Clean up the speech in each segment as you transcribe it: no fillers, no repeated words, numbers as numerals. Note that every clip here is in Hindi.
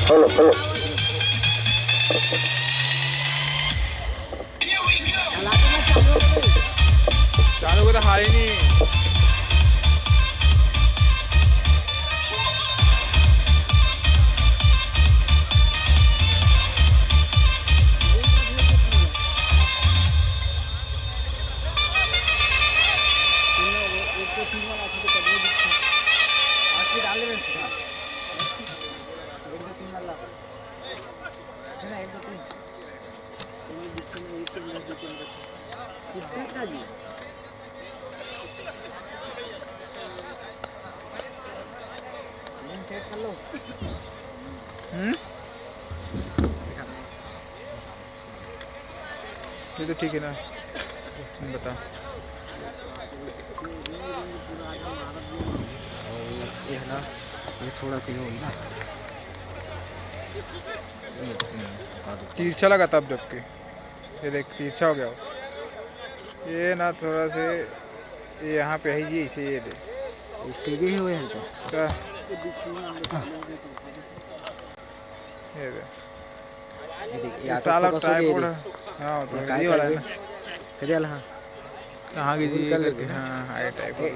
हेलो हेलो चालू को तो हाल ही नहीं। ये तो ठीक है ना, तुम बता। ये है ना, ये थोड़ा सा ही होगी ना, तिरछा लगा तब जबकि ये देख तिरछा हो गया वो। ये ना थोड़ा से ये यहाँ पे है, ये इसे ये दे स्टेज ही हुए हैं क्या ये दे ये साला ट्राइपॉड। हाँ तो ये वाला है ना, करियल। हाँ कहाँ की जी करके। हाँ हाई ट्राइपॉड।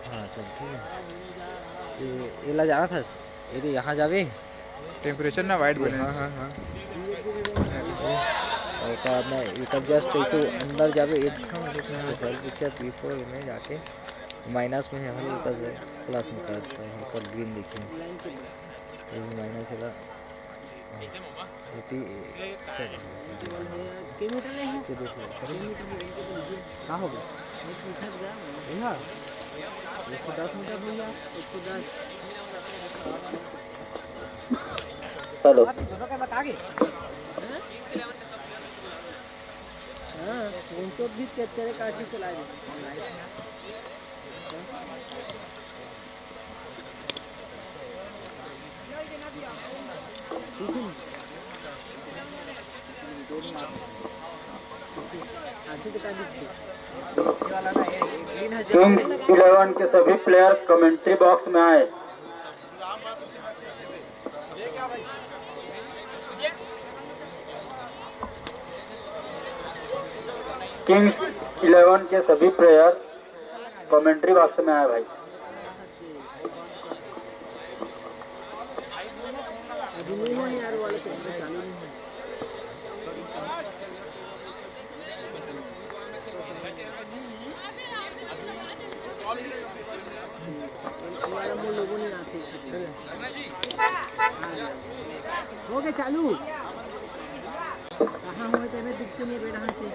हाँ चल ठीक है। ये ला जा रहा था, ये यहाँ जावे टेम्परेचर ना वाइट बने। हाँ हाँ हाँ। और मैं एक जस्ट ऐसे अंदर जावे एक पिक्चर बिफोर में जाके माइनस में है, हल्का प्लस में करता है, हल्का ग्रीन देखिए माइनस है। कहाँ हो गया 110 मीटर भैया 110। हेलो दोनों का बता गए। हाँ उनको भी तेरे काटी चलाए किंग्स 11 के सभी प्लेयर कमेंट्री बॉक्स में आए। किंग्स 11 के सभी प्लेयर कमेंट्री बॉक्स में आए भाई। हो गया चालू कहाँ हुए थे मैं दिखते नहीं बेटा से।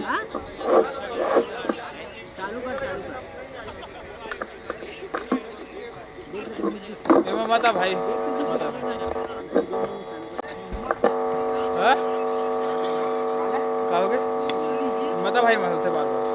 हाँ? चालू कर मता भाई कहोगे मता भाई मसलते बार बार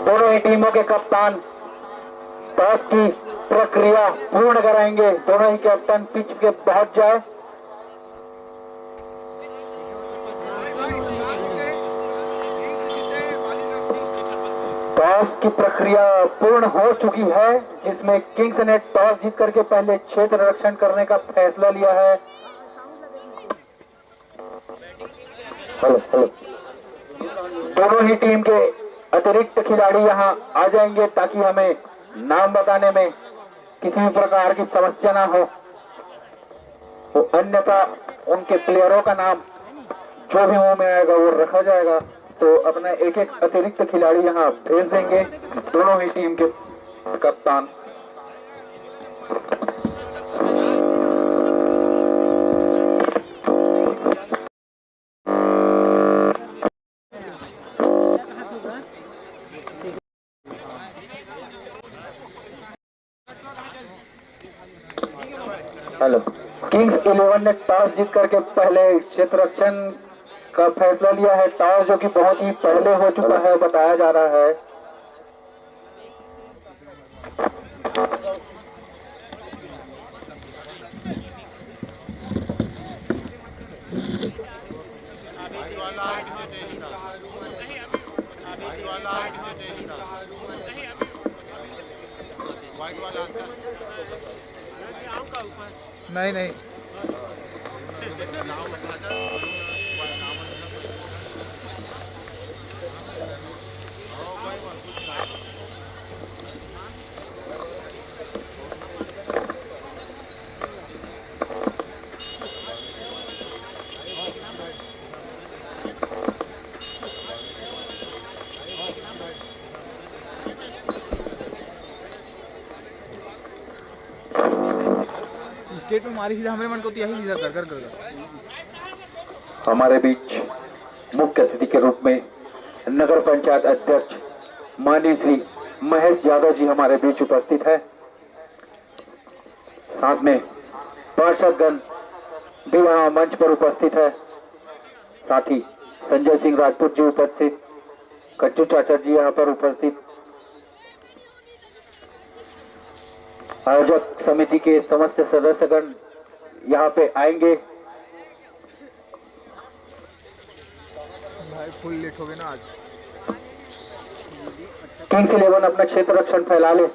दोनों ही टीमों के कप्तान टॉस की प्रक्रिया पूर्ण कराएंगे। दोनों ही कैप्टन पिच पे पहुंच जाए। टॉस की प्रक्रिया पूर्ण हो चुकी है, जिसमें किंग्स ने टॉस जीत करके पहले क्षेत्र रक्षण करने का फैसला लिया है। हेलो हेलो दोनों ही टीम के अतिरिक्त खिलाड़ी यहां आ जाएंगे ताकि हमें नाम बताने में किसी भी प्रकार की समस्या ना हो। तो अन्यथा उनके प्लेयरों का नाम जो भी मुंह में आएगा वो रखा जाएगा। तो अपना एक एक अतिरिक्त खिलाड़ी यहां भेज देंगे दोनों ही टीम के कप्तान। हेलो। किंग्स 11 ने टॉस जीत करके पहले क्षेत्र रक्षण का फैसला लिया है। टॉस जो कि बहुत ही पहले हो चुका है बताया जा रहा है। नहीं नहीं स्टेट में मारी सीधा हमारे मन को यही सीधा कर कर कर हमारे बीच मुख्य अतिथि के रूप में नगर पंचायत अध्यक्ष माननीय श्री महेश यादव जी हमारे बीच उपस्थित है। साथ में पार्षदगण भी यहाँ मंच पर उपस्थित है। साथ ही संजय सिंह राजपूत जी उपस्थित, कच्चू चाचा जी यहाँ पर उपस्थित, आयोजक समिति के समस्त सदस्यगण यहाँ पे आएंगे। भाई फुल लेट हो गए ना आज। किंग्स 11 अपना क्षेत्र रक्षण फैला ले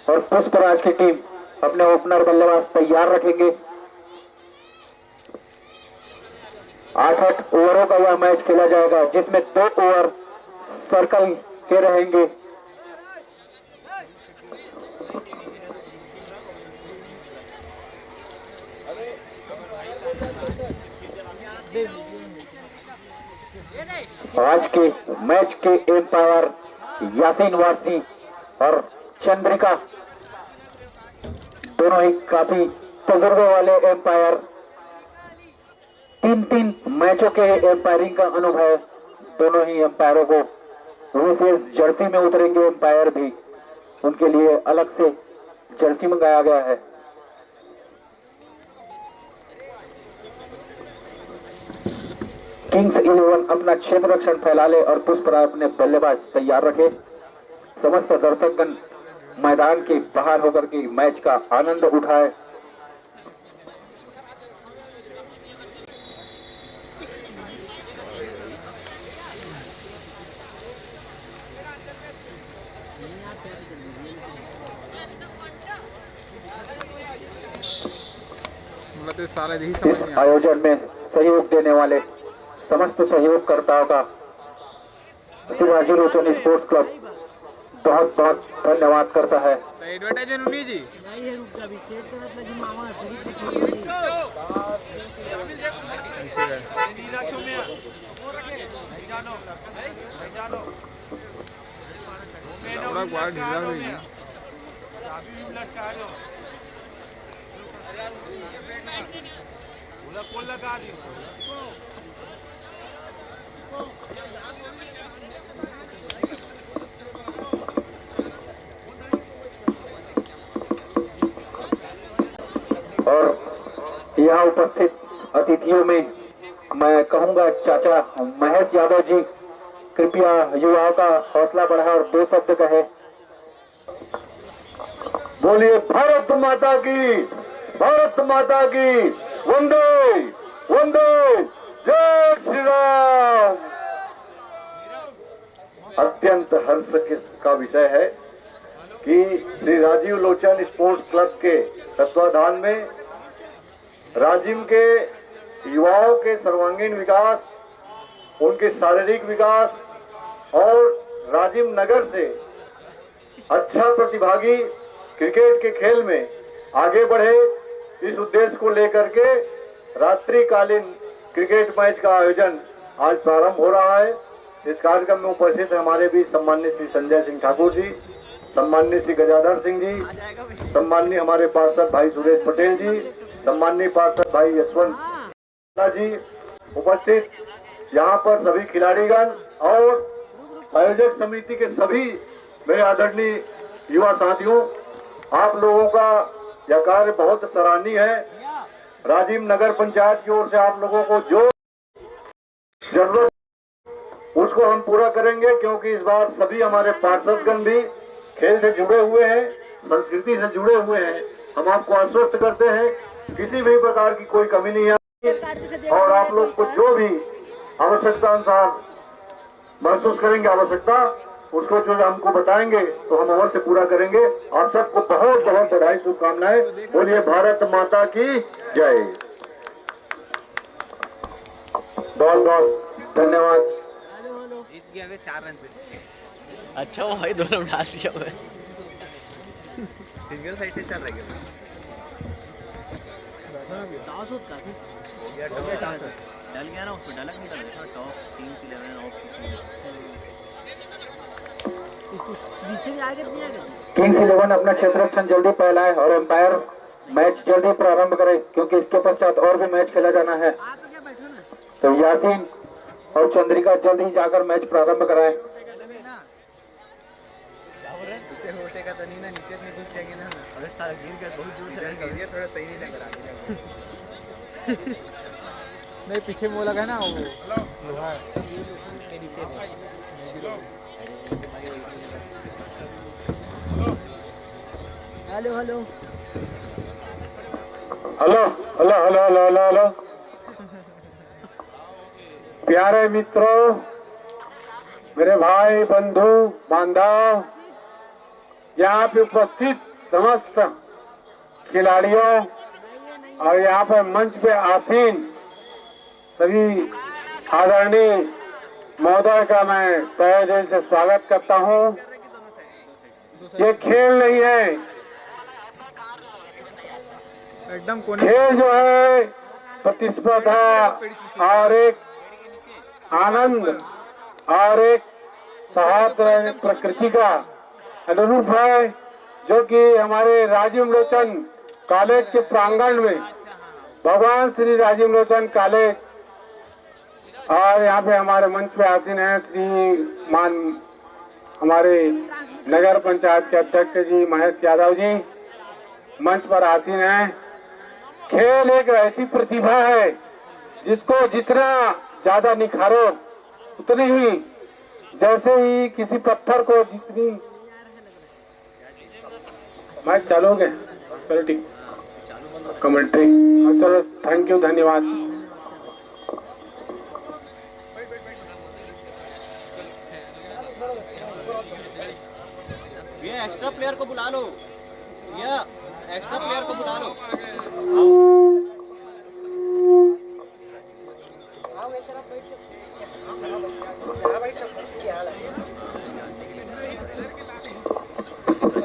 और पुष्पराज की टीम अपने ओपनर बल्लेबाज तैयार रखेंगे। 8-8 ओवरों का यह मैच खेला जाएगा, जिसमें 2 ओवर सर्कल के रहेंगे। आज के मैच के एम्पायर यासीन वासी और चंद्रिका दोनों ही काफी तजुर्बे वाले एम्पायर। 3-3 मैचों के एम्पायरिंग का अनुभव दोनों ही एम्पायरों को। विशेष जर्सी में उतरेंगे एम्पायर भी, उनके लिए अलग से जर्सी मंगाया गया है। किंग्स 11 अपना क्षेत्र रक्षण फैला ले और पुष्पराज अपने बल्लेबाज तैयार रखे। समस्त दर्शकगण मैदान के बाहर होकर के मैच का आनंद उठाए। मतलब सारा यही समझ इस नहीं आ आयोजन में सहयोग देने वाले समस्त सहयोगकर्ताओं का शिवाजी रोचन स्पोर्ट्स क्लब बहुत बहुत धन्यवाद करता है। एडवर्टाइजमेंट नहीं जी नहीं है, रुक जा अभी सेट करत लगी मामा शरीफ ने छोड़ी बड़ा बार ढीला हुई है। और यहाँ उपस्थित अतिथियों में मैं कहूंगा चाचा महेश यादव जी कृपया युवाओं का हौसला बढ़ाएं और 2 शब्द कहे। बोलिए भारत माता की, भारत माता की, वंदे वंदे, जय श्री राम। अत्यंत हर्ष का विषय है कि श्री राजीव लोचन स्पोर्ट्स क्लब के तत्वाधान में राजिम के युवाओं के सर्वांगीण विकास, उनके शारीरिक विकास और राजिम नगर से अच्छा प्रतिभागी क्रिकेट के खेल में आगे बढ़े, इस उद्देश्य को लेकर के रात्रिकालीन क्रिकेट मैच का आयोजन आज प्रारंभ हो रहा है। इस कार्यक्रम में उपस्थित है हमारे बीच सम्माननीय श्री संजय सिंह ठाकुर जी, सम्माननीय श्री गजाधर सिंह जी, सम्माननीय हमारे पार्षद भाई सुरेश पटेल जी, सम्माननीय पार्षद भाई यशवंत जी उपस्थित, यहाँ पर सभी खिलाड़ीगण और आयोजक समिति के सभी मेरे आदरणीय युवा साथियों, आप लोगों का यह कार्य बहुत सराहनीय है। राजीव नगर पंचायत की ओर से आप लोगों को जो जरूरत उसको हम पूरा करेंगे, क्योंकि इस बार सभी हमारे पार्षदगण भी खेल से जुड़े हुए हैं, संस्कृति से जुड़े हुए हैं। हम आपको आश्वस्त करते हैं किसी भी प्रकार की कोई कमी नहीं है, और आप लोग को जो भी आवश्यकता अनुसार महसूस करेंगे आवश्यकता, उसको जो हमको बताएंगे तो हम अवश्य पूरा करेंगे। आप सबको बहुत बहुत बधाई, शुभकामनाएं। बोलिए भारत माता की जय। बहुत बहुत धन्यवाद। जीत गया वे 4 रन से। अच्छा वो भाई दोनों डाल दिया मैं। सिंगल साइड से चल रहा है। टॉस होत काफी हो गया, डल गया ना उसमें, डलक नहीं डल रहा। टॉप 3-11 ऑफ नीचे भी आ गए। किंग्स 11 अपना क्षेत्ररक्षण जल्दी फैलाए और एम्पायर मैच जल्दी प्रारंभ करे, क्योंकि इसके पश्चात और भी मैच खेला जाना है। तो यासीन और चंद्रिका जल्द ही जाकर मैच प्रारंभ कराएं। होटेगा तो नहीं ना, नीचे में घुस जाएंगे ना। अरे सारा गिर गया, बहुत दूर से गिर गया, थोड़ा सही नहीं लग रहा। नहीं पीछे वो लगा ना, वो लोहा है उसके नीचे hello hello hello hello hello hello hello hello प्यारे मित्रों, मेरे भाई बंधु बांधव, यहाँ पे उपस्थित समस्त खिलाड़ियों और यहाँ पे मंच पे आसीन सभी आदरणीय महोदय का मैं तहे दिल से स्वागत करता हूँ। ये खेल नहीं है, एकदम कोने। खेल जो है प्रतिस्पर्धा और एक आनंद और एक सौहार्द प्रकृति का अनुरूप है, जो कि हमारे राजीव लोचन कॉलेज के प्रांगण में भगवान श्री राजीव लोचन कॉलेज, और यहाँ पे हमारे मंच पे आसीन है श्रीमान हमारे नगर पंचायत के अध्यक्ष जी महेश यादव जी मंच पर आसीन हैं। खेल एक ऐसी प्रतिभा है जिसको जितना ज्यादा निखारो उतनी ही, जैसे ही किसी पत्थर को जितनी मैच चालोगे, चलो ठीक कमेंट्री, चलो थैंक यू, धन्यवाद। ये एक्स्ट्रा प्लेयर को बुला लो, ये एक्स्ट्रा प्लेयर को बुला लो।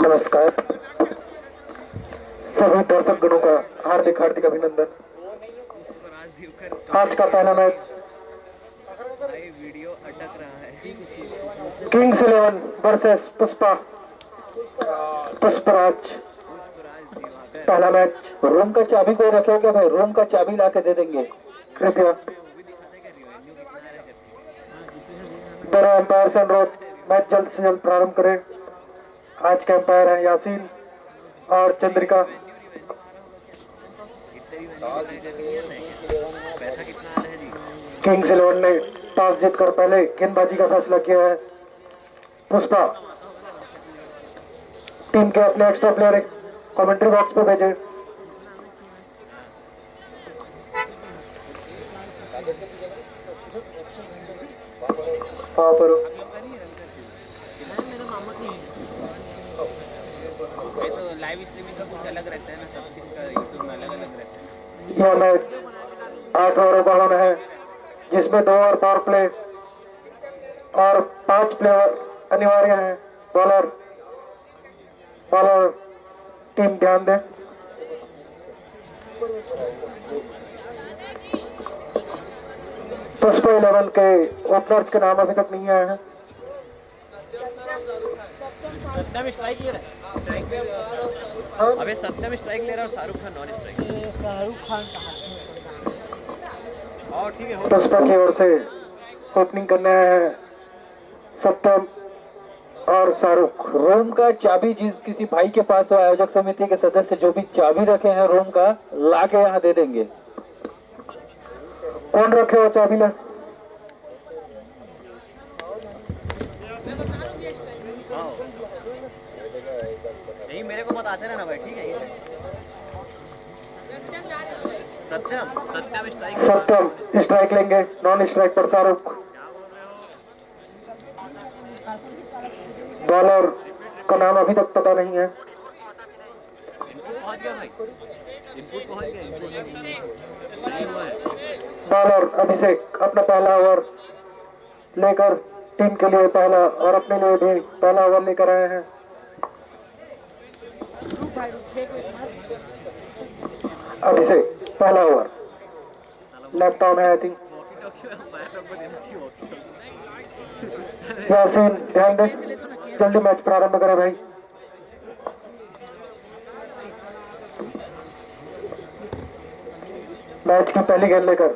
नमस्कार सभी दर्शक गणों का हार्दिक हार्दिक अभिनंदन। आज का पहला मैच वीडियो अटक रहा है। Kings 11 versus Pushpraj. पहला मैच। रूम का चाबी कोई रखेगा भाई, रूम का चाबी ला के दे देंगे कृपया। दोनों एम्पायर से अनुरोध, मैच जल्द से जल्द प्रारंभ करें। आज के एम्पायर हैं यासीन और चंद्रिका। किंग्स 11 ने टॉस जीतकर पहले गेंदबाजी का फैसला किया है। पुष्पा टीम के अपने एक्स्ट्रा प्लेयर कमेंट्री बॉक्स पे भेजे। पर तो लाइव स्ट्रीमिंग का कुछ अलग रहता है ना, सब चीज का यूट्यूब में अलग अलग रहता है। यह मैच 8 ओवरों का होना है, जिसमें 2 ओवर पावर प्ले और 5 प्लेयर अनिवार्य हैं। बॉलर टीम ध्यान दें। पुष्पा 11 के ओपनर्स के नाम अभी तक नहीं आए हैं। सत्यम स्ट्राइक ले रहा है, स्ट्राइक अबे सत्यम स्ट्राइक ले रहा है और शाहरुख खान नॉन स्ट्राइक। शाहरुख खान और ठीक है। पुष्पा की ओर से ओपनिंग करने आए हैं सत्यम और शाहरुख। रूम का चाबी जिस किसी भाई के पास हो, आयोजक समिति के सदस्य जो भी चाबी रखे हैं रूम का, ला के यहाँ दे देंगे। कौन रखे हो चाबी ला? नहीं मेरे को बताते रहना भाई, ठीक है? सत्यम सत्यम स्ट्राइक। सत्यम स्ट्राइक लेंगे, नॉन स्ट्राइक पर शाहरुख। बॉलर का नाम अभी तक पता नहीं है। पहुंच गया भाई, इनपुट पहुंच गया, बॉलर अभिषेक अपना पहला ओवर लेकर टीम के लिए पहला और अपने लिए भी पहला ओवर लेकर आए हैं। अभिषेक पहला ओवर, लेफ्ट आर्म है आई थिंक। यासीन ध्यान दे, जल्दी मैच प्रारंभ करें भाई। मैच की पहली गेंद लेकर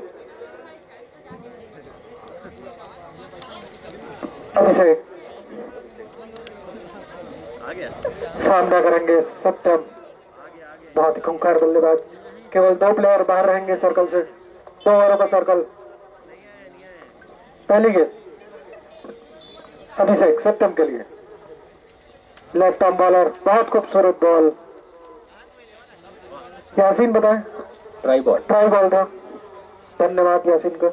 अभिषेक आ गया। सामना करेंगे सत्यम। बहुत ही खूंखार बल्लेबाज। केवल 2 प्लेयर बाहर रहेंगे सर्कल से, 2 ओवरों का सर्कल। पहली गेंद अभिषेक सत्यम के लिए, लेफ्ट आर्म बॉलर, बहुत खूबसूरत बॉल। यासीन बताएं। Try ball. ट्राई बॉल था, धन्यवाद यासीन को।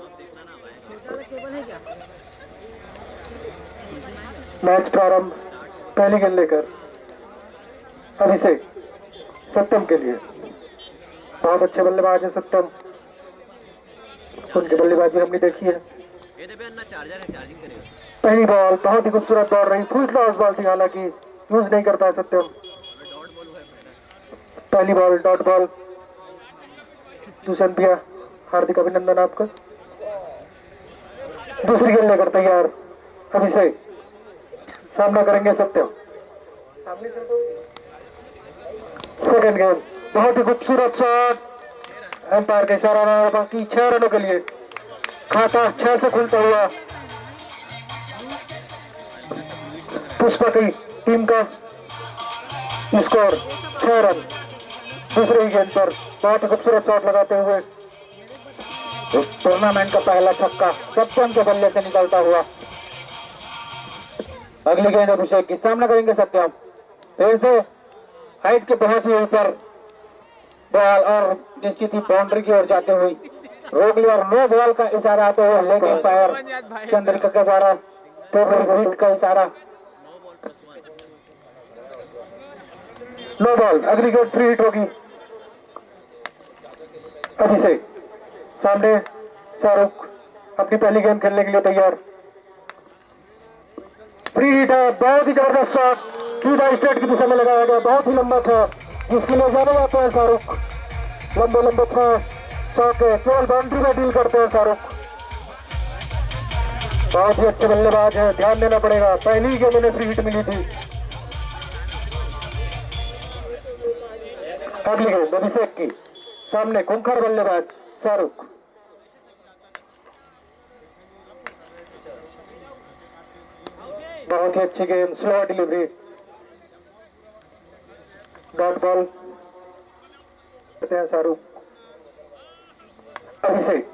मैच प्रारंभ, पहली गेंद लेकर अभिषेक सत्यम के लिए। बहुत अच्छे बल्लेबाज है सत्यम, उनकी बल्लेबाजी हमने देखी है। ये दे अन्ना चार्जर है, चार्जिंग करेगा। पहली बॉल बहुत ही खूबसूरत दौड़ रही, फुल टॉस बॉल थी, हालांकि यूज नहीं करता है सत्यम। डॉट बॉल हुआ है पहला। पहली बॉल डॉट बॉल। दुष्यंत भैया हार्दिक अभिनंदन आपका। दूसरी गेंद लेकर तैयार अभिषेक, सामना करेंगे सत्यम। सेकंड गेंद, बहुत ही खूबसूरत शॉट, एम्पायर का इशारा रहा, बाकी 6 रनों के लिए खाता 6 से खुलता हुआ। पुष्पा की टीम का स्कोर 6 रन। दूसरे ही गेंद पर बहुत ही खूबसूरत शॉट लगाते हुए इस टूर्नामेंट का पहला छक्का सत्यम के बल्ले से निकलता हुआ। अगली गेंद अभिषेक की, सामना करेंगे सत्यम। फिर से हाइट के बहुत ही ऊपर बॉल और निश्चित ही बाउंड्री की ओर जाते हुए रोक लिया और नो बॉल का इशारा आते हुए लेग एम्पायर चंद्रिका के द्वारा हिट का इशारा। नो बॉल, अगली गेंद फ्री हिट होगी। अभिषेक सामने, शाहरुख अपनी पहली गेंद खेलने के लिए तैयार। फ्री हिट है, बहुत ही जबरदस्त शॉट, सीधा स्ट्रेट की दिशा में लगाया गया, बहुत ही लंबा था, जिसके लिए जाना जाता है शाहरुख। लंबे लंबे 6 चौके केवल बाउंड्री में डील करते हैं शाहरुख। बहुत ही अच्छे बल्लेबाज है, ध्यान देना पड़ेगा। पहली गेंद में फ्री हिट मिली थी। अगली गेंद अभिषेक की, सामने खूंखार बल्लेबाज शाहरुख। बहुत ही अच्छी गेंद, स्लो डिलीवरी, डॉट बॉल करते हैं शाहरुख। अभिषेक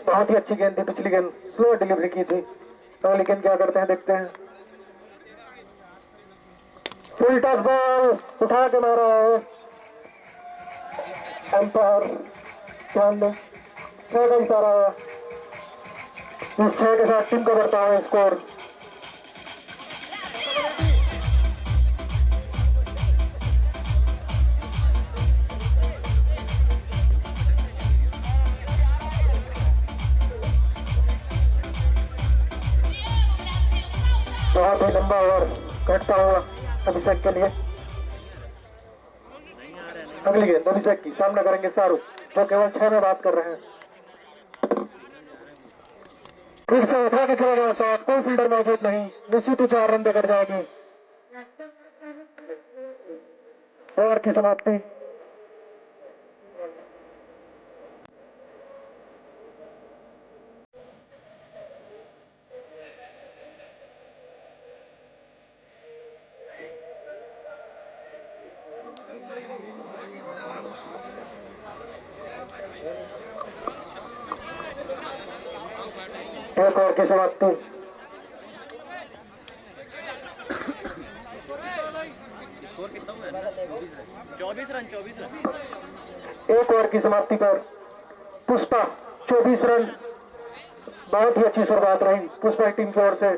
बहुत ही अच्छी गेंद थी, पिछली गेंद स्लो डिलीवरी की थी। अगली गेंद क्या करते हैं देखते हैं। फुल टॉस बॉल उठा के मारा है एम्पायर, ध्यान दें 6 का इशारा है। इस 6 के साथ टीम का बढ़ता है स्कोर। बहुत ही लंबा ओवर कटता हुआ अभिषेक के लिए। अगली गेंद अभिषेक की, सामना करेंगे शाहरुख, जो केवल 6 में बात कर रहे हैं। फिर से उठा के खेला गया शॉट, कोई फील्डर मौजूद नहीं, निश्चित ही 4 रन देकर जाएगी। ओवर की समाप्ति। एक ओवर की समाप्ति। स्कोर कितना हुआ? 24 रन। एक ओवर की समाप्ति पर पुष्पा 24 रन। बहुत ही अच्छी शुरुआत रही पुष्पा टीम की ओर से।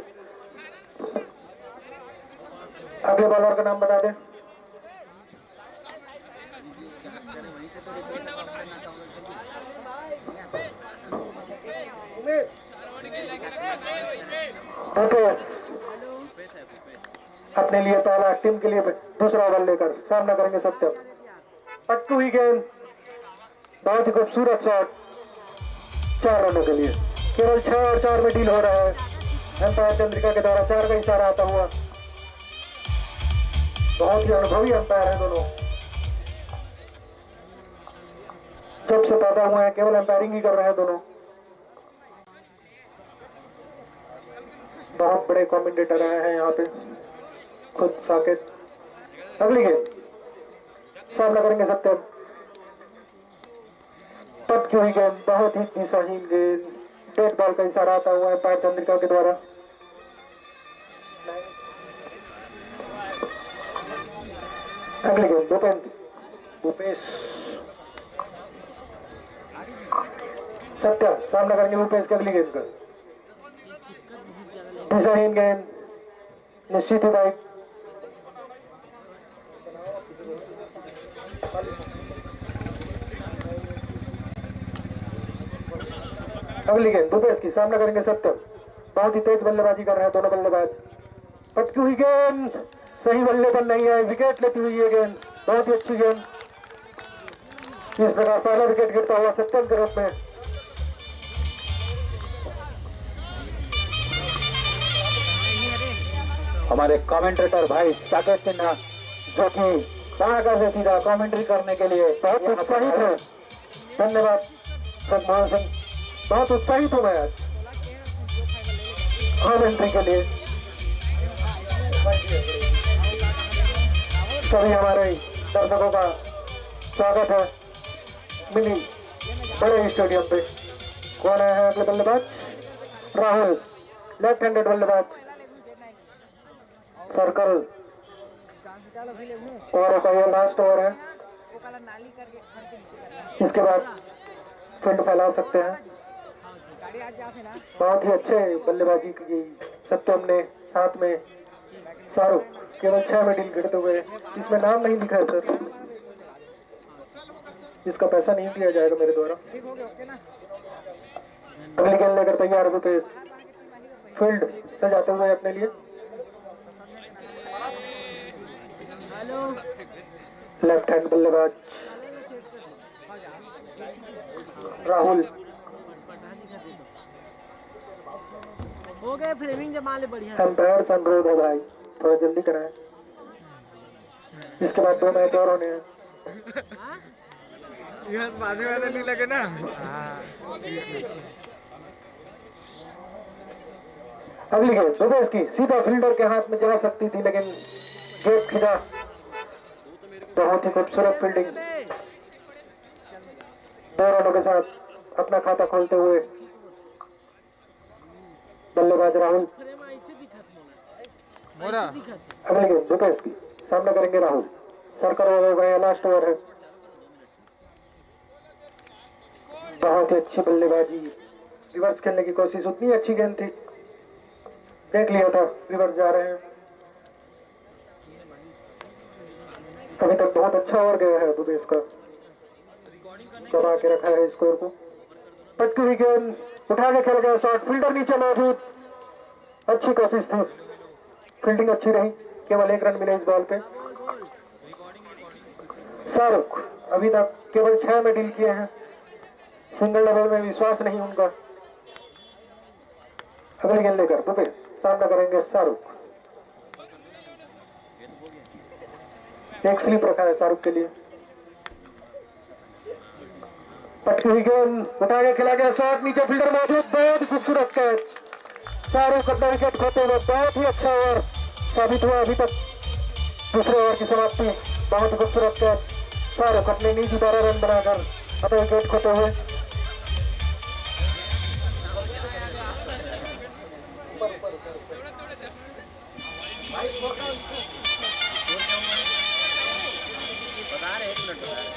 अगले बॉलर का नाम बता दें। भूपेश अपने लिए पहला, टीम के लिए दूसरा ओवर लेकर सामना करेंगे सत्यम। पट्टू हुई गेंद, बहुत ही खूबसूरत शॉट 4 रनों के लिए। केवल 6 और 4 में डील हो रहा है। अंपायर चंद्रिका के द्वारा 4 का इशारा आता हुआ। बहुत ही अनुभवी अंपायर है दोनों, जब से पैदा हुए हैं केवल अंपायरिंग ही कर रहे हैं दोनों। बहुत बड़े कमेंटेटर रहे हैं यहाँ पे खुद साकेत। अगली गेंद सामना करेंगे सत्यम। पट की हुई गेंद, बहुत ही दिशाहीन गेंद, डेड बॉल का इशारा आता हुआ अंपायर चंद्रिका के द्वारा। अगली गेंद भूपेश सत्यम सामना करेंगे भूपेश की अगली गेंद का। दिशाहीन गेंद, निश्चित ही भाई अगली गेंद भूपेश की सामना करेंगे सत्यम। बहुत ही तेज बल्लेबाजी कर रहे हैं दोनों बल्लेबाज। पटकी हुई गेंद, सही बल्ले पर नहीं है, विकेट लेती हुई ये गेंद, बहुत ही अच्छी गेंद। इस प्रकार पहला विकेट गिरता हुआ सत्यम के रूप में। हमारे कमेंटेटर भाई साकेत सिन्हा जो कि वहां से सीधा कमेंट्री करने के लिए बहुत उत्साहित है। धन्यवाद मनमोहन सिंह, बहुत उत्साहित हूँ मैं आज कमेंट्री के लिए। सभी हमारे दर्शकों का स्वागत है मिनी बड़े स्टेडियम पे। कौन है अगले बल्लेबाज? राहुल, लेफ्ट हैंडेड बल्लेबाज। सर्कल ओवर का ये लास्ट ओवर है, इसके बाद फील्ड फैला सकते हैं। बहुत ही अच्छे बल्लेबाजी की सत्यम ने, साथ में शाहरुख। केवल 6 में डील गिरते हुए। इसमें नाम नहीं लिखा है सर, इसका पैसा नहीं दिया जाएगा मेरे द्वारा। अगली गेंद लेकर तैयार हो भूपेश, फील्ड सजाते हुए अपने लिए। लेफ्ट हैंड बल्लेबाज राहुल। हो गए फ्रेमिंग जमाले बढ़िया। अंपायर से अनुरोध है भाई, थोड़ा जल्दी कराएं। इसके बाद 2 मैच और होने हैं। यार मारने वाले नहीं लगे ना। अगली गेंद भूपेश की सीधा फील्डर के हाथ में जा सकती थी, लेकिन गेट खिंचा। बहुत ही खूबसूरत फील्डिंग। 2 रनों के साथ अपना खाता खोलते हुए बल्लेबाज राहुल। अगली गेंद भूपेश की सामना करेंगे राहुल। सर्कल ओवर हो गया, लास्ट ओवर है। बहुत ही अच्छी बल्लेबाजी, रिवर्स खेलने की कोशिश, उतनी अच्छी गेंद थी, देख लिया था रिवर्स जा रहे हैं। अभी तक बहुत अच्छा ओवर गया है भूपेश का, कमा के रखा है स्कोर को। पटकी हुई गेंद, उठा के खेल गया शॉट, फील्डर नीचे मौजूद। अच्छी कोशिश थी, फील्डिंग अच्छी रही, केवल 1 रन मिले इस बॉल पे। शाहरुख अभी तक केवल 6 में डील किए हैं, सिंगल डबल में विश्वास नहीं उनका। अगली गेंद लेकर भूपेश सामना करेंगे शाहरुख। एक स्लिप रखा है शाहरुख के लिए। पटकी हुई गेंद, उठा के खेला गया शॉट, नीचे फील्डर मौजूद, बहुत ही खूबसूरत कैच। शाहरुख अपना विकेट खोते हुए बहुत ही अच्छा ओवर साबित हुआ अभी तक। दूसरे ओवर की समाप्ति, बहुत ही खूबसूरत कैच। शाहरुख अपने निजी 12 रन बनाकर अपना विकेट खोते हुए। बता रहे 1 मिनट बता रहे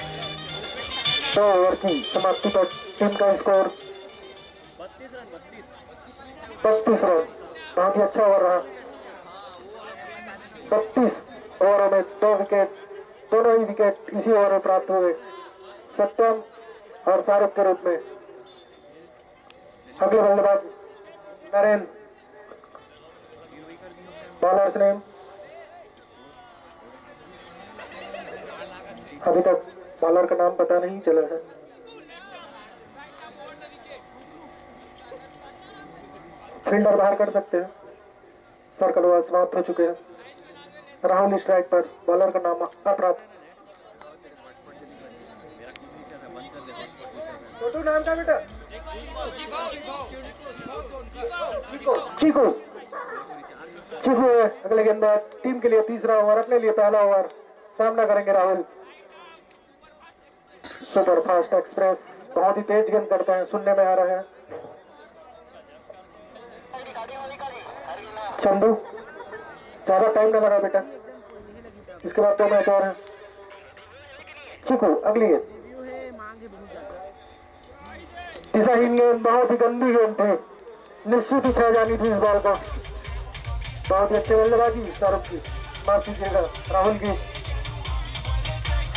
2 ओवर की समाप्ति पर टीम का स्कोर 32 रन 32 रन। बहुत ही अच्छा ओवर रहा। 32 ओवरों में 2 विकेट, दोनों ही विकेट इसी ओवर में प्राप्त हुए सत्यम और शाहरुख के रूप में। अगले बल्लेबाज नरेंद्र, बॉलर्स नेम अभी तक बॉलर का नाम पता नहीं चला है। फील्डर बाहर कर सकते हैं। सर्कल ओवर समाप्त हो चुके हैं। राहुल स्ट्राइक पर, बॉलर का नाम अप्राप्त। छोटू नाम का बेटा चीकू चीकू है अगले गेंदबाज। टीम के लिए तीसरा ओवर, अपने लिए पहला ओवर। सामना करेंगे राहुल। सुपर फास्ट एक्सप्रेस, बहुत ही तेज गेंद करते हैं, सुनने में आ रहा है। चंदू, ज्यादा टाइम न लगा बेटा, इसके बाद 2 मैच और हैं। चीकू अगली गेंद, रिव्यू है, मांग है बहुत ज्यादा। दिशाहीन गेंद, बहुत ही गंदी गेंद थी, निश्चित ही छह जानी थी इस बॉल को। बहुत ही अच्छी बल्लेबाजी शाहरुख की, माफ कीजिएगा राहुल की।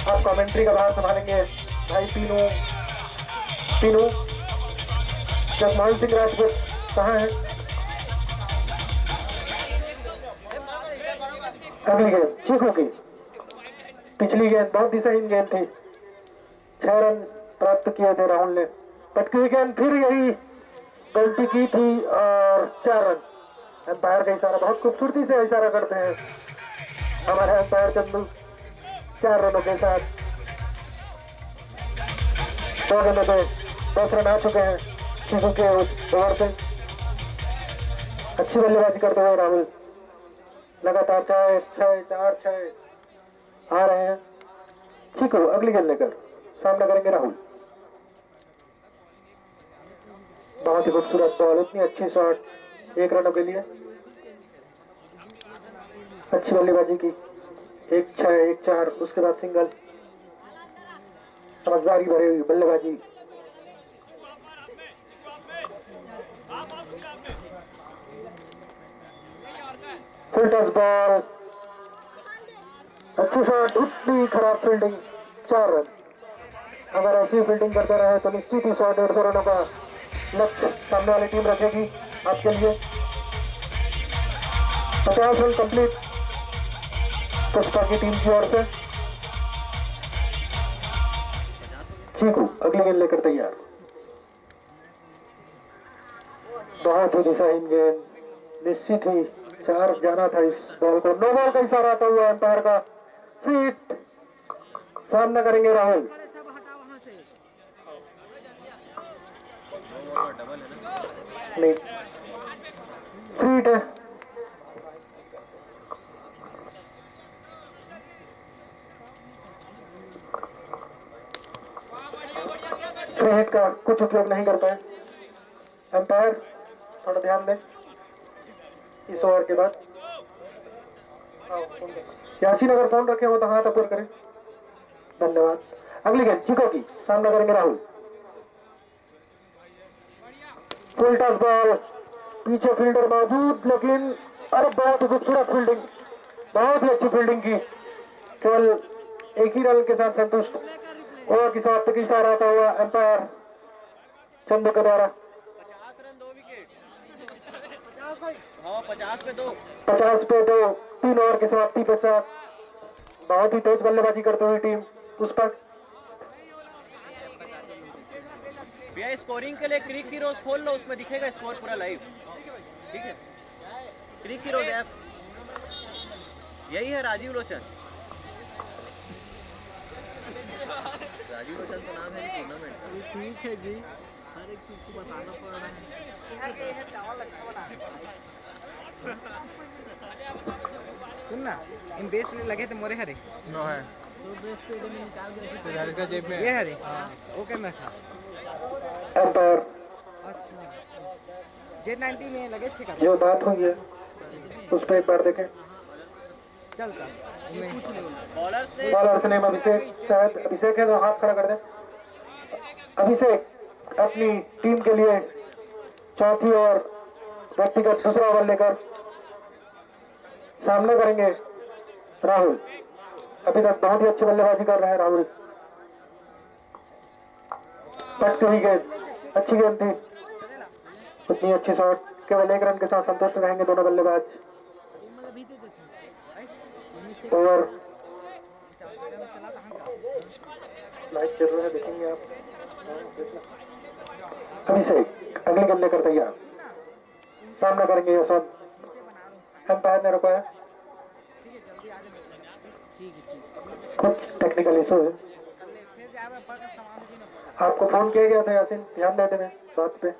आप कमेंट्री का भार संभालेंगे भाई पीनू। जगमोहन सिंह राजपूत कहाँ है? अगली गेंद चीकू की, पिछली गेंद बहुत दिशाहीन गेंद थी, 6 रन प्राप्त किए थे राहुल ने। पटकी गेंद फिर यही गलती की थी और 4 रन। अंपायर का इशारा, बहुत खूबसूरती से इशारा करते हैं हमारे अंपायर चंदू। 4 रनों के साथ 2 गेंदों पे 10 रन आ चुके हैं चीकू के ओवर से। अच्छी बल्लेबाजी करते हुए राहुल लगातार 4 आ रहे हैं। चीकू अगली गेंद लेकर सामना करेंगे राहुल। बहुत ही खूबसूरत बॉल, इतनी अच्छी शॉट 1 रनों के लिए। अच्छी बल्लेबाजी की, 1 6 1 4, उसके बाद सिंगल। समझदारी भरी हुई बल्लेबाजी। फुल टच बॉल, अच्छी शॉट, उतनी खराब फील्डिंग, 4 रन। अगर ऐसी फील्डिंग करते रहे तो निश्चित ही 100-150 रनों का लक्ष्य सामने वाली टीम रखेगी आपके लिए। 50 रन कंप्लीट पुष्पा की टीम की ओर से। चीकू अगली गेंद लेकर तैयार। बहुत ही दिशाहीन गेंद, निश्चित ही 4 जाना था इस बॉल को। नो बॉल का इशारा आता हुआ अंपायर का। फीट सामना करेंगे राहुल। सब हटा वहां से। डबल है ना। नहीं, फ्रीट है। फ्री हिट का कुछ उपयोग नहीं कर पाए अंपायर, थोड़ा ध्यान दें इस ओवर के बाद। यासीन अगर फोन रखे हो तो हाथ ऊपर करें, धन्यवाद। अगली गेंद चीकू की, सामना करेंगे राहुल। फुल टच बॉल, पीछे फील्डर मौजूद, लेकिन अरे बहुत ही खूबसूरत फील्डिंग, बहुत ही अच्छी फील्डिंग की। केवल 1 ही रन के साथ संतुष्ट। ओवर की समाप्ति की इशारा आता हुआ अंपायर चंदू के द्वारा। 50 रन 2 विकेट। 50 भाई, हाँ 50 पे 2। 50 पे 2, 3 ओवर की समाप्ति पश्चात। बहुत ही तेज बल्लेबाजी करते हुई टीम पुष्पा। भैया स्कोरिंग के लिए क्रिक हीरोज खोल लो, उसमें दिखेगा स्कोर पूरा लाइव। ठीक है, क्रिक हीरोज ऐप यही है। राजीव लोचन, राजीव लोचन तो नाम है टूर्नामेंट का। ठीक है जी, हर एक चीज को बताना पड़ रहा है। चावल अच्छा बना। सुनना, इन बेस में लगे थे मोरे हरे नो है तो बेस पे में निकाल के फिर हल्का जेब में ये हरे वो क्या मैं था। अंपायर अच्छा, J90 में लगे थे का जो बात हुई है उस पर एक बार देखें। चलता बॉलर्स ने बॉलर्स नेम अभिषेक, शायद अभिषेक है तो हाथ खड़ा कर दे। अभिषेक अपनी टीम के लिए चौथी और व्यक्तिगत दूसरा ओवर लेकर सामने करेंगे राहुल। अभी तक बहुत ही अच्छी बल्लेबाजी कर रहे हैं राहुल। पटती हुई गेंद, अच्छी गेंद थी, उतनी अच्छी शॉट, केवल 1 रन के साथ संतुष्ट रहेंगे दोनों बल्लेबाज। ओवर लाइव चल रहा है, देखेंगे आप। अभिषेक अगली गेंद लेकर तैयार, सामना करेंगे यशवंत। अंपायर ने रुकाया, कुछ टेक्निकल इशू है। आपको फोन किया गया था यासीन, ध्यान दे देना बात पे।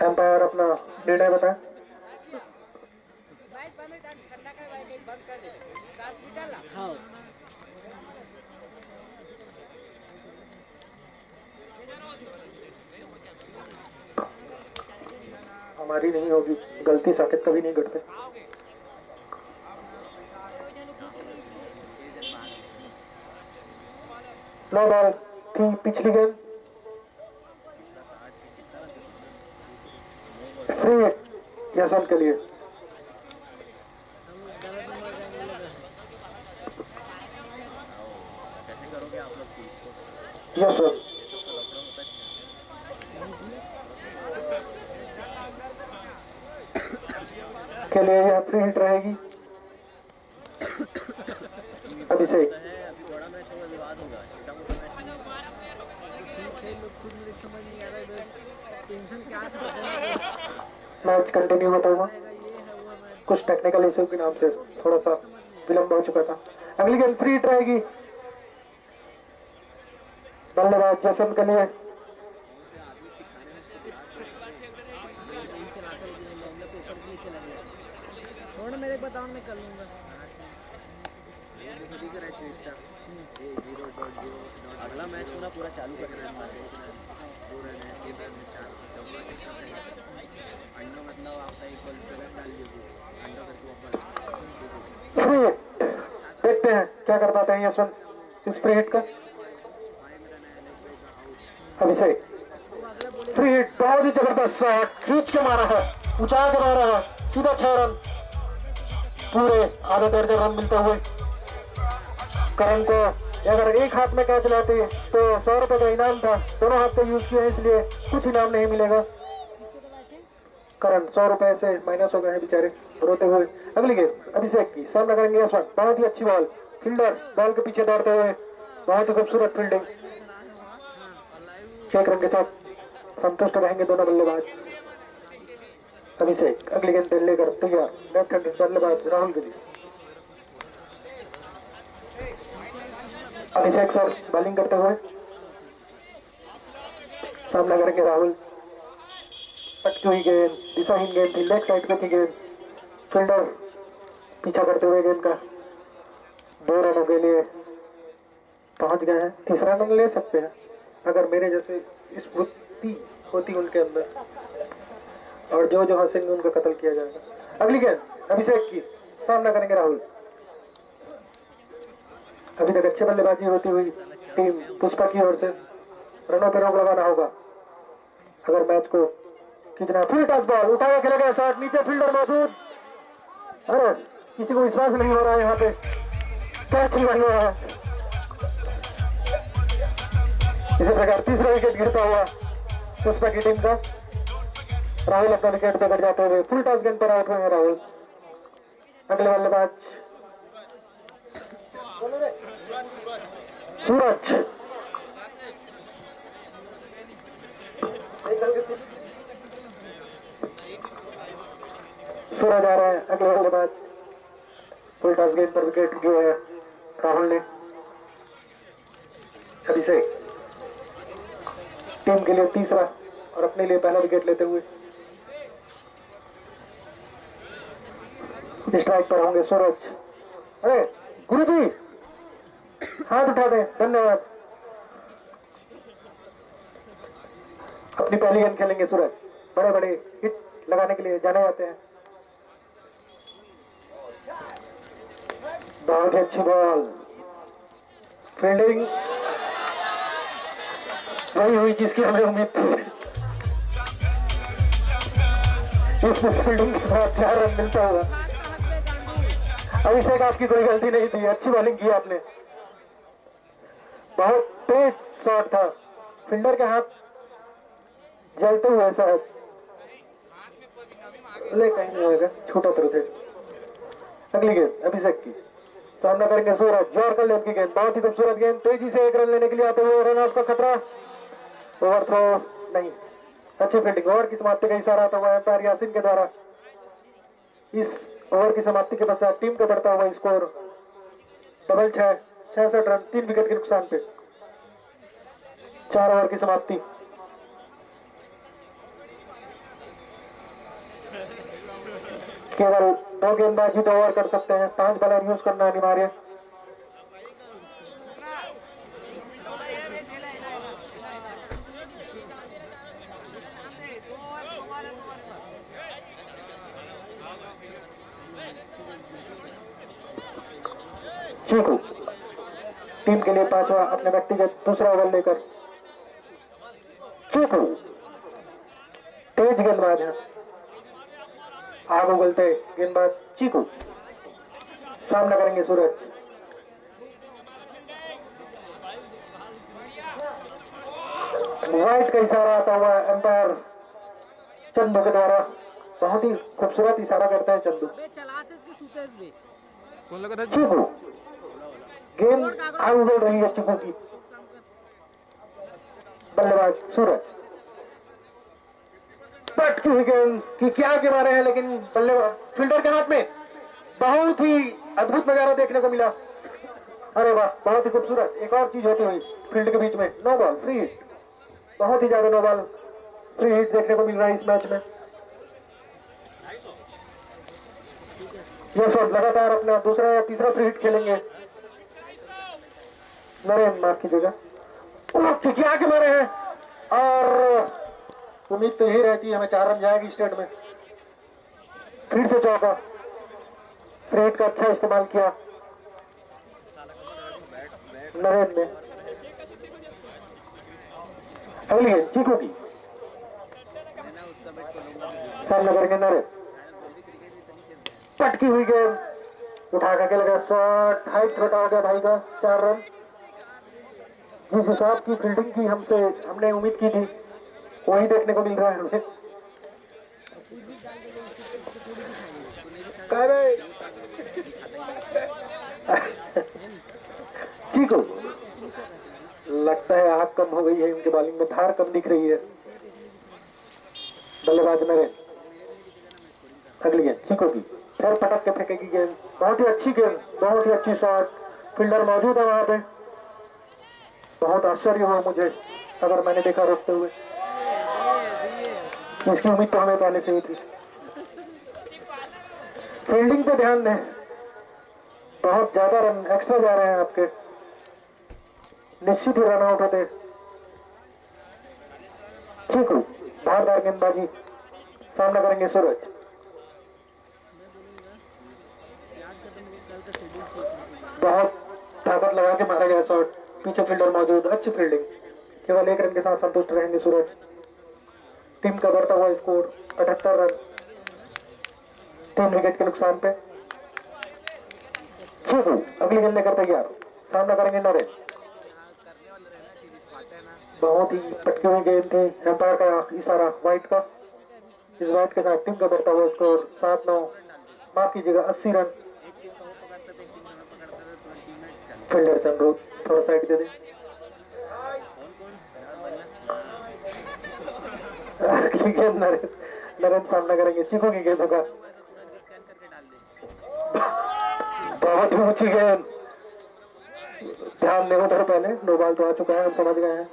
एम्पायर अपना निर्णय बताएं। हाँ हमारी नहीं होगी गलती, साकिब कभी नहीं करते। नो बॉल थी पिछली गेंद, फ्री हिट यशवंत के लिए। यशवंत के लिए यह फ्री हिट रहेगी। अभिषेक अभी बड़ा मैच होगा, विवाद होगा, छोटा मोटा खुद मुझे समझ नहीं आ रहा है टेंशन क्या था। मैच कंटिन्यू होता हुआ कुछ टेक्निकल इशू के नाम से थोड़ा सा विलंब हो चुका था। अगली गेंद फ्री हिट रहेगी बल्लेबाज जसम के लिए। छोड़ मेरे बताओ, मैं कर लूंगा। अगला मैच होना पूरा चालू करना है। अंडा मतलब आपका एक बॉल पे डाल दीजिए, अंडा करके वापस। फ्री हिट देखते हैं क्या कर पाते हैं यशवंत इस फ्री हिट का। अभिषेक फ्री हिट, बहुत ही जबरदस्त शॉट, खींच के मारा है, ऊंचा के मारा है, सीधा 6 रन, पूरे आधे दर्जन रन मिलते हुए। करण को अगर एक हाथ में कैच लाते तो 100 रुपए का इनाम था, दोनों हाथ से यूज किए इसलिए कुछ इनाम नहीं मिलेगा। करण 100 रुपए से माइनस हो गए हैं बेचारे रोते हुए। अगली गेंद अभिषेक की, सामना करेंगे यशवंत। बहुत ही अच्छी बॉल, फील्डर बॉल के पीछे दौड़ते हुए, बहुत ही खूबसूरत फील्डिंग। 1 रन के साथ संतुष्ट रहेंगे दोनों बल्लेबाज। अभिषेक अगली गेंद लेकर तैयार, लेफ्ट हैंडेड बल्लेबाज राहुल के लिए। अभिषेक सर बॉलिंग करते हुए, सामना करेंगे राहुल। पटकी हुई गेंद, दिशाहीन गेंद थी, लेग साइड पे थी गेंद, फील्डर पीछा करते हुए गेंद का 2 रनों के लिए पहुंच गए हैं। तीसरा रन ले सकते हैं अगर मेरे जैसे स्फूर्ति होती उनके अंदर, और जो हंसेंगे उनका कत्ल किया जाएगा। अगली गेंद अभिषेक की, सामना करेंगे राहुल। अभी तक अच्छी बल्लेबाजी होती हुई टीम पुष्पा की ओर से रनों पर रोक लगाना होगा अगर मैच को खींचना। फिर टच बॉल उठाया, खेला गया शॉट, नीचे फील्डर मौजूद। अरे किसी को विश्वास नहीं हो रहा है यहाँ पे, कैच ही बढ़िया है। इसी प्रकार तीसरा विकेट गिरता हुआ पुष्पा की टीम का। राहुल अपना विकेट देकर जाते हुए फुल टॉस गेंद पर आउट हुए हैं राहुल। अगले बल्लेबाज सूरज। सूरज आ रहा है अगले बल्लेबाज। फुल टॉस गेंद पर विकेट जो है राहुल ने। अभिषेक टीम के लिए तीसरा और अपने लिए पहला विकेट लेते हुए। स्ट्राइक पर होंगे सूरज। अरे गुरु जी हाथ उठा दें, धन्यवाद। अपनी पहली गेंद खेलेंगे सूरज। बड़े बड़े हिट लगाने के लिए जाने जाते हैं। बहुत ही अच्छी बॉल, फील्डिंग वही हुई जिसकी हमें उम्मीद थी। इस फील्डिंग के साथ 4 रन मिलता होगा। अभिषेक आपकी कोई गलती नहीं थी, अच्छी बॉलिंग की आपने। बहुत तेज शॉट था, फील्डर के हाथ जलते हुए शायद, ले कहीं नहीं होगा, छोटा तरह थे। अगली गेंद अभिषेक की, सामना करेंगे सूरज। यॉर्कर लेग की गेंद, बहुत ही खूबसूरत गेंद, तेजी से 1 रन लेने के लिए आते हुए रन आउट का खतरा। ओवर थ्रो नहीं, अच्छी फील्डिंग। ओवर की समाप्ति का इशारा आता हुआ एम्पायर यासीन के द्वारा। इस ओवर की समाप्ति के पश्चात टीम का बढ़ता हुआ स्कोर डबल 6, 66 रन 3 विकेट के नुकसान पे। 4 ओवर की समाप्ति। केवल 2 गेंदबाज ही 2 ओवर कर सकते हैं, 5 बॉलर यूज करना अनिवार्य। चीकू टीम के लिए 5वां अपने व्यक्तिगत दूसरा ओवर लेकर। चीकू तेज गेंदबाज है, आग उगलते गेंदबाज चीकू। सामना करेंगे सूरज। वाइट का इशारा आता हुआ एम्पायर चंदू के द्वारा। बहुत ही खूबसूरत इशारा करते हैं चंदू। चीकू गेंद आग उगल रही है चीकू की। बल्लेबाज सूरज, पटकी हुई गेंद की क्या के मारे हैं, लेकिन बल्लेबाज फील्डर के हाथ में। बहुत ही अद्भुत नजारा देखने को मिला। अरे वाह, बहुत ही खूबसूरत। एक और चीज होती हुई फील्ड के बीच में, नो बॉल फ्री हिट। बहुत ही ज्यादा नो बॉल फ्री हिट देखने को मिल रहा है इस मैच में। यह शॉट लगातार अपना दूसरा या तीसरा फ्री हिट खेलेंगे। नरेन माफ कीजिएगा, क्या के मारे हैं, और उम्मीद तो यही रहती है हमें 4 रन जाएगी स्टेट में। फिर से चौका, फ्री हिट का अच्छा इस्तेमाल किया नरेन ने। अगली गेंद चीकू की, सामना करेंगे नरेन। पटकी हुई गेंद, उठा करके लगा शॉट, हाइट छोटा हो गया भाई का। 4 रन। जिस हिसाब की फील्डिंग की हमने उम्मीद की थी, वही देखने को मिल रहा है हमें। चीकू, लगता है आग कम हो गई है इनके बॉलिंग में, धार कम दिख रही है। बल्लेबाज नरेन। अगली गेंद चीकू की, फिर पटक के फेंकेगी गेंद। बहुत ही अच्छी गेंद, बहुत ही अच्छी शॉट। फील्डर मौजूद है वहां पे। बहुत आश्चर्य हुआ मुझे अगर मैंने देखा रोकते हुए। इसकी उम्मीद तो हमें पहले से ही थी। फील्डिंग पे ध्यान दें, बहुत ज्यादा रन एक्स्ट्रा जा रहे हैं आपके, निश्चित ही रन आउट होते। चीकू धारदार गेंदबाजी, सामना करेंगे सूरज। बहुत ताकत लगा के मारा गया शॉट, पीछे फील्डर मौजूद, अच्छी फील्डिंग। केवल 1 रन के साथ संतुष्ट रहेंगे सूरज। टीम का बढ़ता हुआ स्कोर 78 रन 3 विकेट के नुकसान पे। चीकू अगली गेंद लेकर तैयार, सामना करेंगे नरेन। बहुत ही पटकी हुई गेंद थी, एम्पायर का इशारा वाइट का। इस वाइट के साथ टीम का बढ़ता हुआ स्कोर 7-9, माफ कीजिएगा 80 रन। फील्डर से अनुरोध थोड़ा साइड दे दें। नरेन सामना करेंगे चीकू की गेंदों का। बहुत ही ऊंची गेंद, ध्यान दें उधर पहले। नो बॉल तो आ चुका है, हम समझ गए हैं।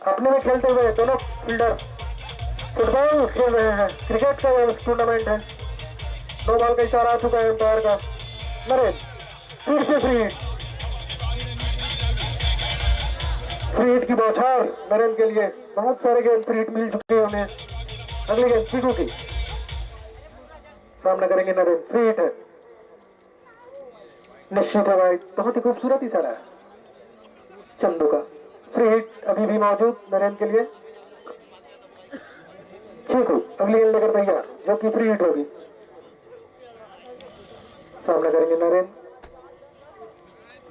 अपने में खेलते हुए दोनों फील्डर फुटबॉल खेल रहे हैं, क्रिकेट का टूर्नामेंट है। नो बॉल का इशारा आ चुका है एम्पायर का। नरेन फिर से फ्री हिट, फ्री हिट की बौछार नरेन के लिए। बहुत सारे गेंद फ्री हिट मिल चुके हैं उन्हें। अगली गेंद चीकू की, सामना करेंगे नरेन। फ्री हिट है, निश्चित है भाई, बहुत ही खूबसूरत इशारा है चंदू का। फ्री हिट अभी भी मौजूद नरेन के लिए। चीकू अगली गेंद लेकर तैयार, जो कि फ्री हिट होगी। सामना करेंगे नरेन।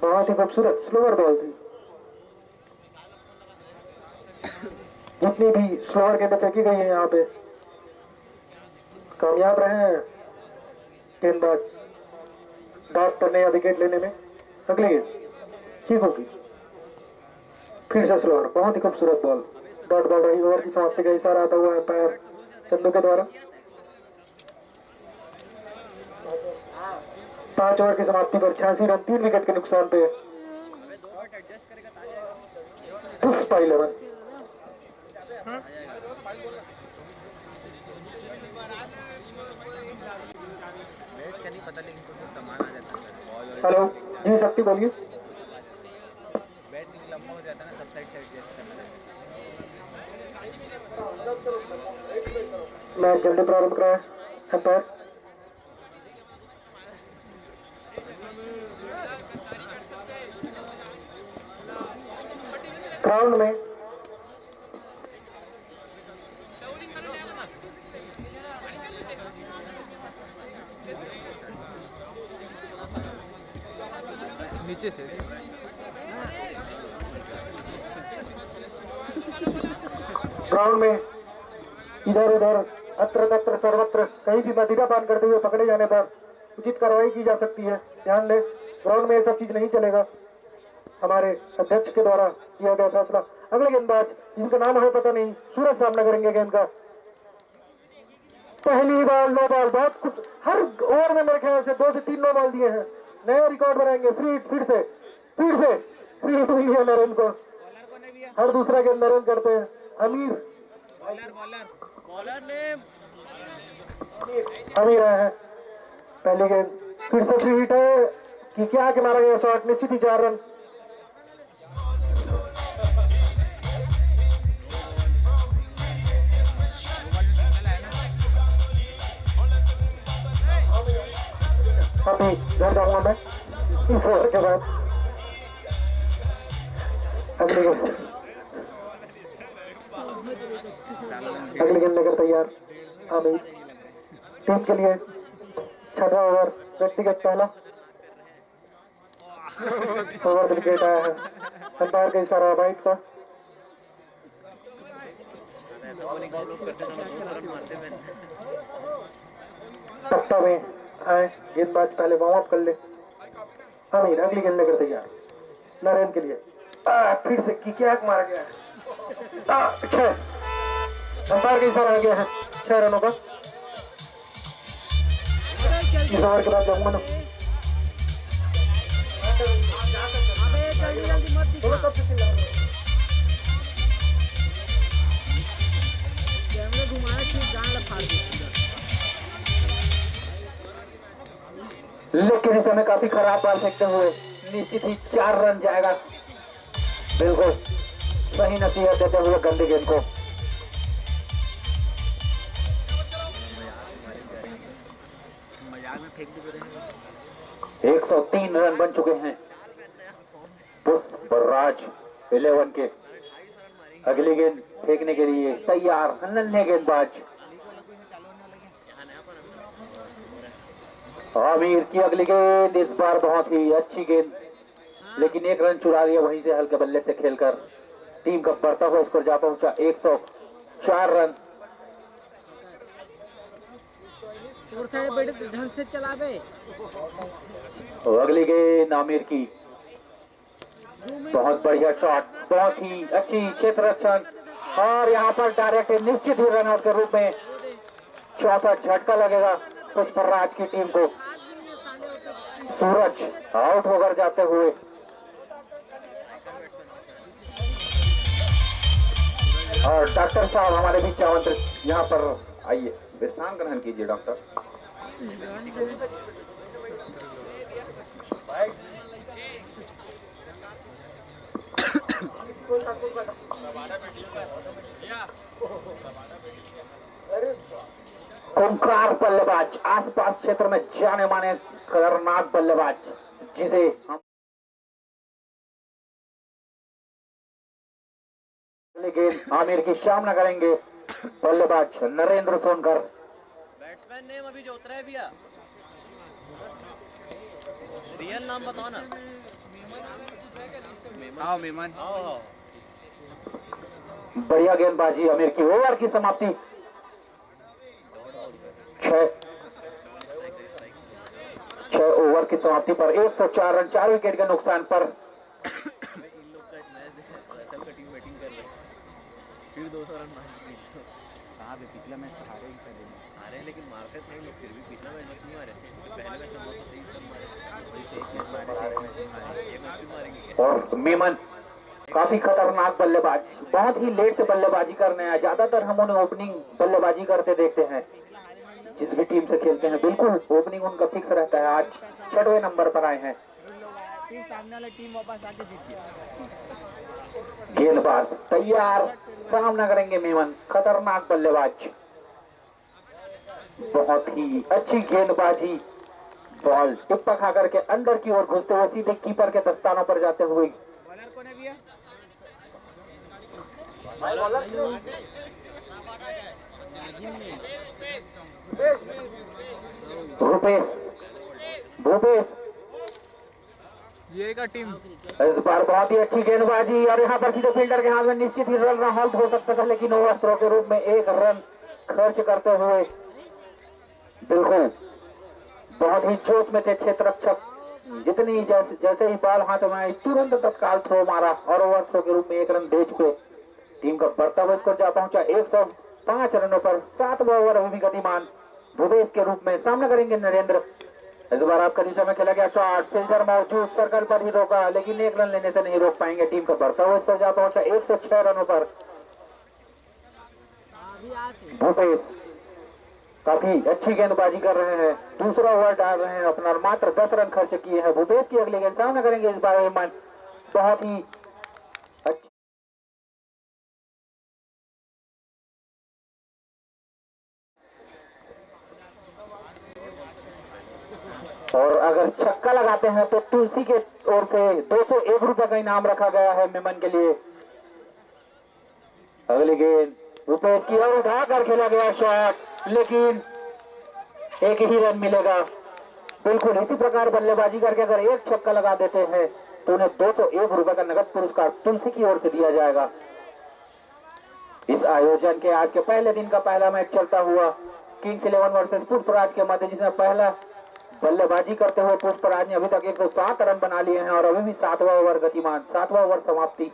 बहुत ही खूबसूरत स्लोअर बॉल थी। जितनी भी स्लोअर गेंदें फेंकी गई है यहाँ पे, कामयाब रहे हैं गेंदबाज डॉट करने या विकेट लेने में। अगली गेंद चीकू की, फिर से स्लोअर, बहुत ही खूबसूरत बॉल। डॉट बॉल रही। ओवर की समाप्ति का इशारा आता हुआ एम्पायर चंदू के द्वारा। 5 ओवर की समाप्ति पर 86 रन 3 विकेट के नुकसान पे पुष्पा 11। मैच का नहीं पता लेकिन कुछ सामान आ जाता है। हेलो जी शक्ति बोलिए। बैट नहीं लंबा हो जाता है ना, सब साइड साइड एडजस्ट करना है। मैच जल्दी प्रारंभ कराए एम्पायर। ग्राउंड में नीचे से ग्राउंड में इधर उधर अत्र तत्र सर्वत्र कहीं भी मदिरा पान करते हुए पकड़े जाने पर उचित कार्रवाई की जा सकती है। ध्यान दें, ग्राउंड में ये सब चीज नहीं चलेगा। हमारे अध्यक्ष के द्वारा किया गया फैसला। अगले गेंदबाज जिनका नाम हमें पता नहीं, सूरज सामना करेंगे गेंद का। पहली बॉल नो बॉल, बहुत कुछ हर ओवर में मेरे ख्याल से 2 से 3 नो बॉल दिए हैं। नया रिकॉर्ड बनाएंगे। फ्री हिट फिर से फ्री हिट हुई है नरेन को। हर दूसरा गेंद नरेन करते हैं। अमीर बॉलर ने अमीर आए हैं। पहली गेंद फिर से फ्री हिट है कि क्या कि मारा गया शॉट, निश्चित ही 4 रन। अभी घर जाऊंगा मैं इस ओवर के बाद। अगली गेंद लेकर तैयार अभी टीम के लिए। 6वां ओवर, व्यक्तिगत पहला ओवर विकेट आया है। अंपायर का इशारा वाइट का। सत्ता में आए गेंदबाज, पहले वार्म अप कर ले। अमीर अगली गेंद लेकर तैयार नरेन के लिए। फिर से किक मारा गया है। 6 अंपायर का इशारा आ गया है 6 रनों का। इस ओवर के बाद जाऊंगा ना। कैमरे घुमाए फिर जान ला फाड़ दे। लेकिन इस समय काफी खराब बॉल फेंकते हुए निश्चित ही 4 रन जाएगा। बिल्कुल सही नसीहत देते हुए गंदी गेंद को। मजाक में फेंक भी 103 रन बन चुके हैं पुष्पराज 11 के। अगली गेंद फेंकने के लिए तैयार नन्हे गेंदबाज आमिर की। अगली गेंद इस बार बहुत ही अच्छी गेंद, लेकिन 1 रन चुरा लिया वहीं से हल्के बल्ले से खेलकर। टीम का बढ़ता हुआ स्कोर जा पहुंचा 104 रन। ढंग से चलावे। अगली गेंद आमिर की, बहुत बढ़िया शॉट, बहुत ही अच्छी क्षेत्र रक्षण, और यहाँ पर डायरेक्ट निश्चित ही रन आउट के रूप में चौथा झटका लगेगा पुष्पराज की टीम को। सूरज आउट होकर जाते हुए। और डॉक्टर साहब हमारे बीच आमंत्रित, यहाँ पर आइए विश्राम ग्रहण कीजिए डॉक्टर। खूंखार बल्लेबाज, आसपास क्षेत्र में जाने माने खतरनाक बल्लेबाज, जिसे हम गेंद आमिर की सामना करेंगे बल्लेबाज नरेंद्र सोनकर। बैट्समैन नेम अभी जो उतरा है भैया, रियल नाम बताओ ना। आओ मेहमान। आओ। बढ़िया गेंदबाजी आमिर की। ओवर की समाप्ति 6 ओवर की समाप्ति पर 104 रन, 4 विकेट के नुकसान पर। इन लोग का एक मैच देखा, एसएल का टीम बैटिंग कर रहे हैं, फिर 200 रन मार दिए। कहाँ पे पिछला मैच तो हारे ही हारे हैं, लेकिन मारते थे लोग फिर भी। पिछला मैच बस नहीं मारे थे, पहले मैच में 223 रन मारे, एक मैच मारे, एक मैच भी मारेंगे। और मेमन काफी खतरनाक बल्लेबाज, बहुत ही लेट से बल्लेबाजी करने आए। ज्यादातर हम उन्हें ओपनिंग बल्लेबाजी करते देखते हैं जिस भी टीम से खेलते हैं। बिल्कुल ओपनिंग उनका फिक्स रहता है। आज 6वें नंबर पर आए हैं। फिर सामने वाला टीम वापस आके जीत गया। गेंदबाज तैयार, सामना करेंगे मेमन, खतरनाक बल्लेबाज। बहुत ही अच्छी गेंदबाजी। बॉल टिप्पा खा करके अंदर की ओर घुसते हुए सीधे कीपर के दस्तानों पर जाते हुए। बॉलर कौन है भैया? रुपेश, भूपेश। ये का टीम इस बार बहुत ही अच्छी गेंदबाजी और यहाँ पर सीधे फील्डर के हाथ में निश्चित ही रन आउट हो सकता था, लेकिन ओवर थ्रो के रूप में 1 रन खर्च करते हुए बिल्कुल बहुत ही जोश में थे क्षेत्र रक्षक। जितनी जैसे ही बॉल हाथ में आई तुरंत तत्काल थ्रो मारा और ओवर थ्रो के रूप में 1 रन दे चुके। टीम का बढ़ता हुआ स्कोर जा पहुंचा 105 रनों पर। 7वां ओवर अभी भी गतिमान। भूपेश के रूप में सामना करेंगे नरेंद्र। इस बार आपका दिशा में खेला गया शॉट, फिल्डर मौजूद, सर्कल पर ही रोका, लेकिन 1 रन लेने से नहीं रोक पाएंगे। टीम का बढ़ता हुआ स्कोर जा पहुंचा 106 रनों पर। भूपेश काफी अच्छी गेंदबाजी कर रहे हैं, दूसरा ओवर डाल रहे हैं अपना, मात्र 10 रन खर्च किए हैं। भूपेश की अगली गेंद सामना करेंगे इस बार मेहमान। बहुत ही अच्छी और अगर छक्का लगाते हैं तो तुलसी के ओर से 201 रुपए का इनाम रखा गया है मेमन के लिए। अगली गेंद रुपेश की ओर उठाकर खेला गया शॉट, लेकिन 1 ही रन मिलेगा। बिल्कुल इसी प्रकार बल्लेबाजी करके अगर 1 छक्का लगा देते हैं तो उन्हें 201 रुपए का नगद पुरस्कार तुलसी की ओर से दिया जाएगा। इस आयोजन के आज के पहले दिन का पहला मैच चलता हुआ किंग्स 11 वर्सेस पुष्पराज के मध्य, जिसमें पहला बल्लेबाजी करते हुए पुष्पराज ने अभी तक 107 रन बना लिए हैं और अभी भी 7वां ओवर गतिमान, 7वां ओवर समाप्ति।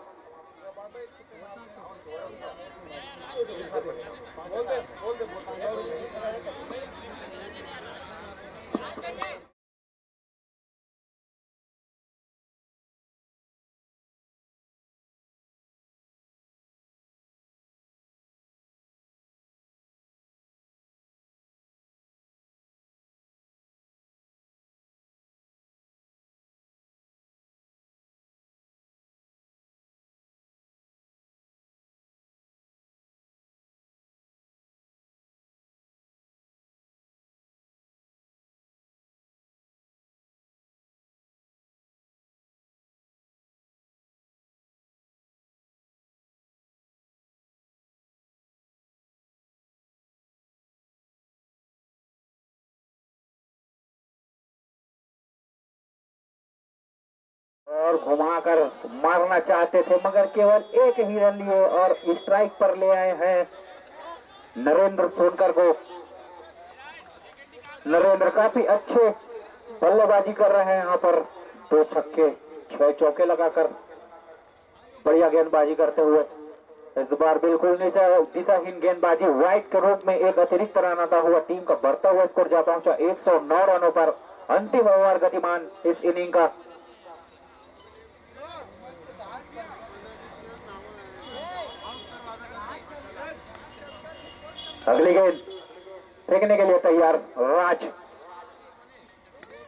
और घुमाकर मारना चाहते थे मगर केवल 1 ही रन लिए और स्ट्राइक पर ले आए हैं नरेंद्र सोनकर को। नरेंद्र काफी अच्छे बल्लेबाजी कर रहे हैं यहाँ पर, 2 छक्के 6 चौके लगाकर बढ़िया गेंदबाजी करते हुए। इस बार बिल्कुल दिशाहीन गेंदबाजी, वाइट के रूप में एक अतिरिक्त रन आता हुआ। टीम का बढ़ता हुआ स्कोर जा पहुंचा 109 रनों पर। अंतिम ओवर गतिमान इस इनिंग का। अगली गेंद फेंकने के लिए तैयार राज।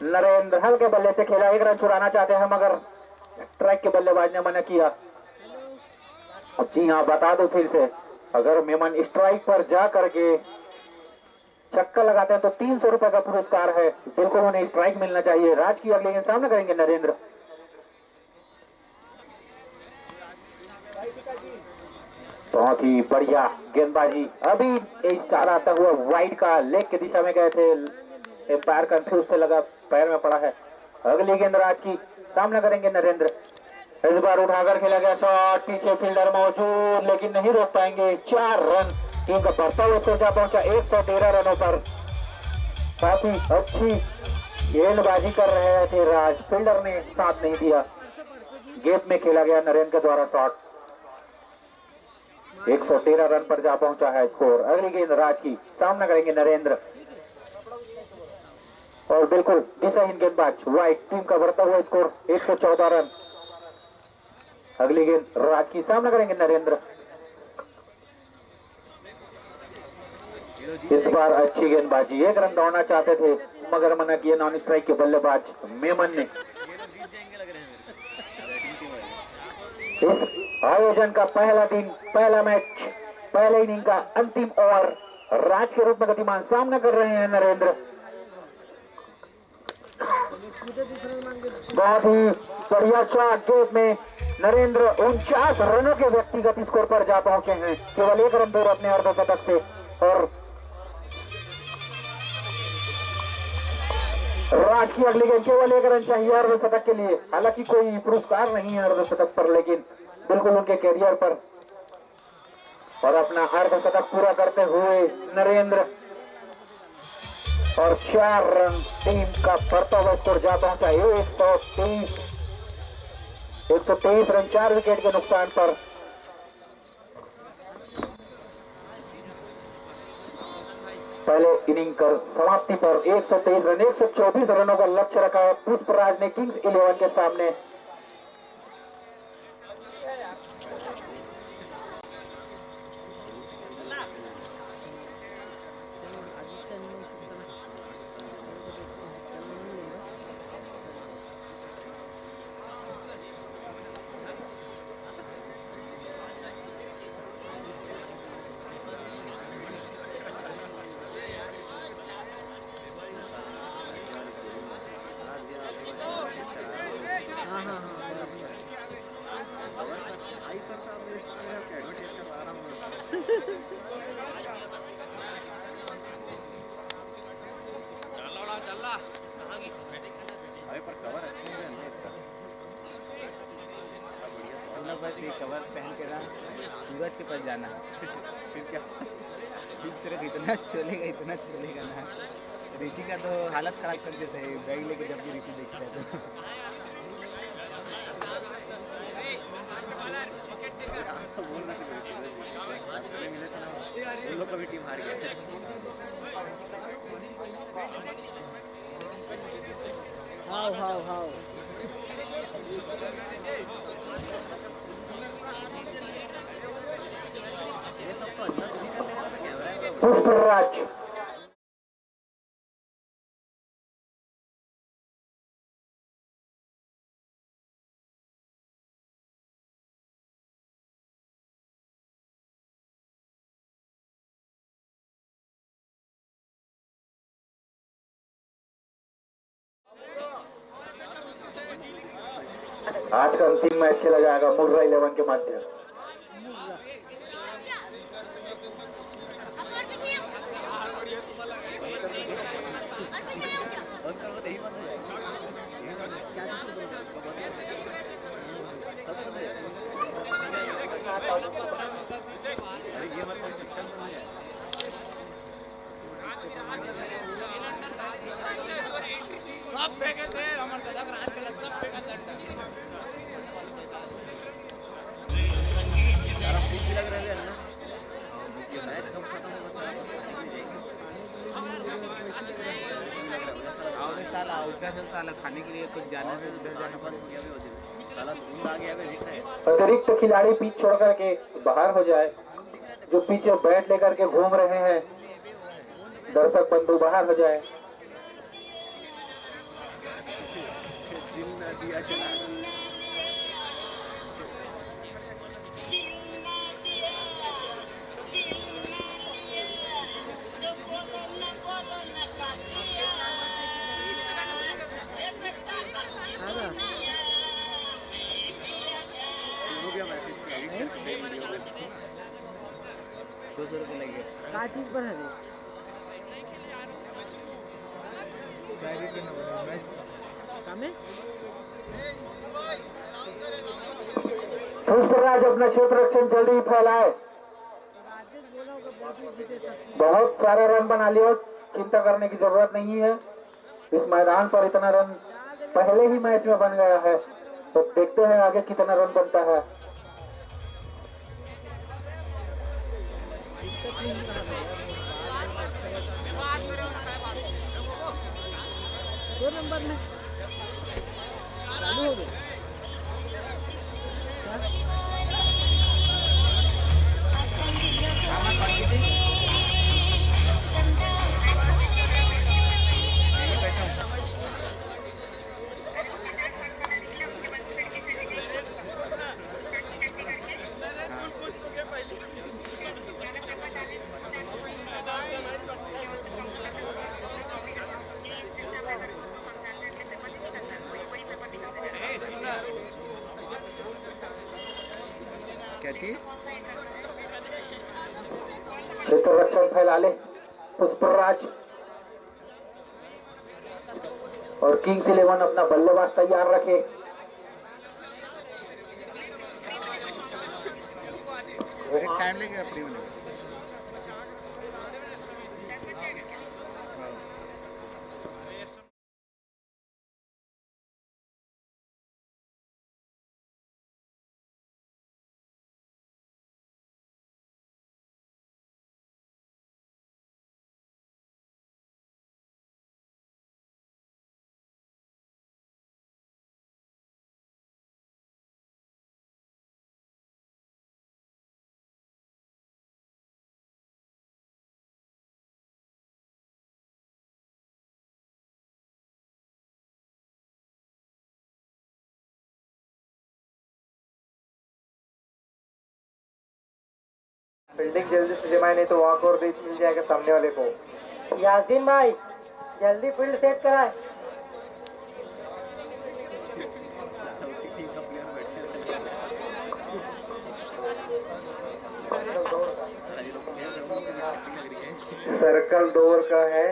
नरेंद्र हल्के बल्ले से खेला, 1 रन चुराना चाहते हैं मगर स्ट्राइक के बल्लेबाज ने मना किया। अब जी हाँ, बता दो फिर से, अगर मेमन स्ट्राइक पर जा करके छक्का लगाते हैं तो 300 रुपए का पुरस्कार है, बिल्कुल उन्हें स्ट्राइक मिलना चाहिए। राज की अगले गेंद सामने करेंगे नरेंद्र। बहुत ही बढ़िया गेंदबाजी, अभी इशारा आता हुआ वाइड का, लेग की दिशा में गए थे, पैर कंफ्यूज से लगा, पैर में पड़ा है। अगली गेंद राज की सामना करेंगे नरेंद्र। इस बार उठाकर खेला गया शॉट, पीछे फील्डर मौजूद लेकिन नहीं रोक पाएंगे। 4 रन टीम का बढ़ता हुआ स्कोर जा पहुंचा 113 रनों पर। काफी अच्छी गेंदबाजी कर रहे थे राज, फील्डर ने साथ नहीं दिया। गेप में खेला गया नरेंद्र के द्वारा शॉट, 113 रन पर जा पहुंचा है स्कोर। अगली गेंद राज की सामना करेंगे नरेंद्र और बिल्कुल दिशाहीन गेंदबाज वाइट, टीम का बढ़ता हुआ स्कोर 114 रन। अगली गेंद राज की सामना करेंगे नरेंद्र। इस बार अच्छी गेंदबाजी, 1 रन दौड़ना चाहते थे मगर मना किया नॉन स्ट्राइक के बल्लेबाज मेमन ने। इस आयोजन का पहला दिन, पहला मैच, पहले इनिंग का अंतिम ओवर राज के रूप में गतिमान सामना कर रहे हैं नरेंद्र। बहुत ही बढ़िया शॉट, गेट में नरेंद्र 49 रनों के व्यक्तिगत स्कोर पर जा पहुंचे हैं, केवल 1 रन दूर अपने अर्धशतक से। और राज की अगली गेंद, केवल 1 रन चाहिए अर्धशतक के लिए। हालांकि कोई पुरस्कार नहीं है अर्धशतक पर, लेकिन बिल्कुल उनके कैरियर पर और अपना अर्धशतक पूरा करते हुए नरेंद्र और 4 रन, टीम का बढ़ता हुआ स्कोर जा पहुंचा 123 रन 4 विकेट के नुकसान पर। पहले इनिंग कर समाप्ति पर 123 रन, 124 रनों का लक्ष्य रखा है पुष्पराज ने किंग्स 11 के सामने। अरे पर कवर अच्छा है ना इसका, बढ़िया। बस ये कवर पहन के ना सूरज के पास जाना फिर क्या, फिर तरह इतना चलेगा ना। ऋषि का तो हालत खराब कर देते हैं बैग लेके, जब भी ऋषि देखता है तो। तो बोल रहा मिले थे ना, उन लोग का भी टीम हार गया। हाउ ये सब तो अच्छा सुनी करने का कैमरा है। पुष्पराज आज का अंतिम मैच खेला जाएगा मुर्रा 11 के माध्यम। अरे ये मतलब सिस्टम तो नहीं है। सब फेंके थे हमारे दादा रात के सब फेंका लड़ता सारा भूख भी लग रहा है ना, ये मैच कब खत्म होगा साला। साला उधर से साला खाने के लिए कुछ जाना है, उधर जाना पड़ेगा। साला धुंध आ गया है। अतिरिक्त खिलाड़ी पिच छोड़ करके बाहर हो जाए, जो पीछे बैट लेकर के घूम रहे हैं दर्शक बंधु बाहर हो जाए। दिल ना दिया चला सुनो क्या मैसेज एडिट करके वीडियो में 200 रुपये लगे का चीज पर है कामे पुष्पराज अपना क्षेत्र रक्षण जल्दी ही फैलाए। राजेश बोला होगा बहुत ही जीते सब चीज बहुत सारे रन बना लिए, चिंता करने की जरूरत नहीं है। इस मैदान पर इतना रन पहले ही मैच में बन गया है, तो देखते हैं आगे कितना रन बनता है। दिक्कत नहीं रहा दो नंबर में चालू हो गया क्या चीज क्षेत्र रक्षण फैला ले पुष्पराज, और किंग्स 11 अपना बल्लेबाज तैयार रखे। टाइम लगेगा फ्री होने में फील्डिंग जल्दी से जमाए, नहीं तो वॉक और बीच मिल जाएगा सामने वाले को। यासीन भाई जल्दी फील्ड सेट कराए उसी टीम का प्लेयर बैठे सर्कल 2 ओवर का है,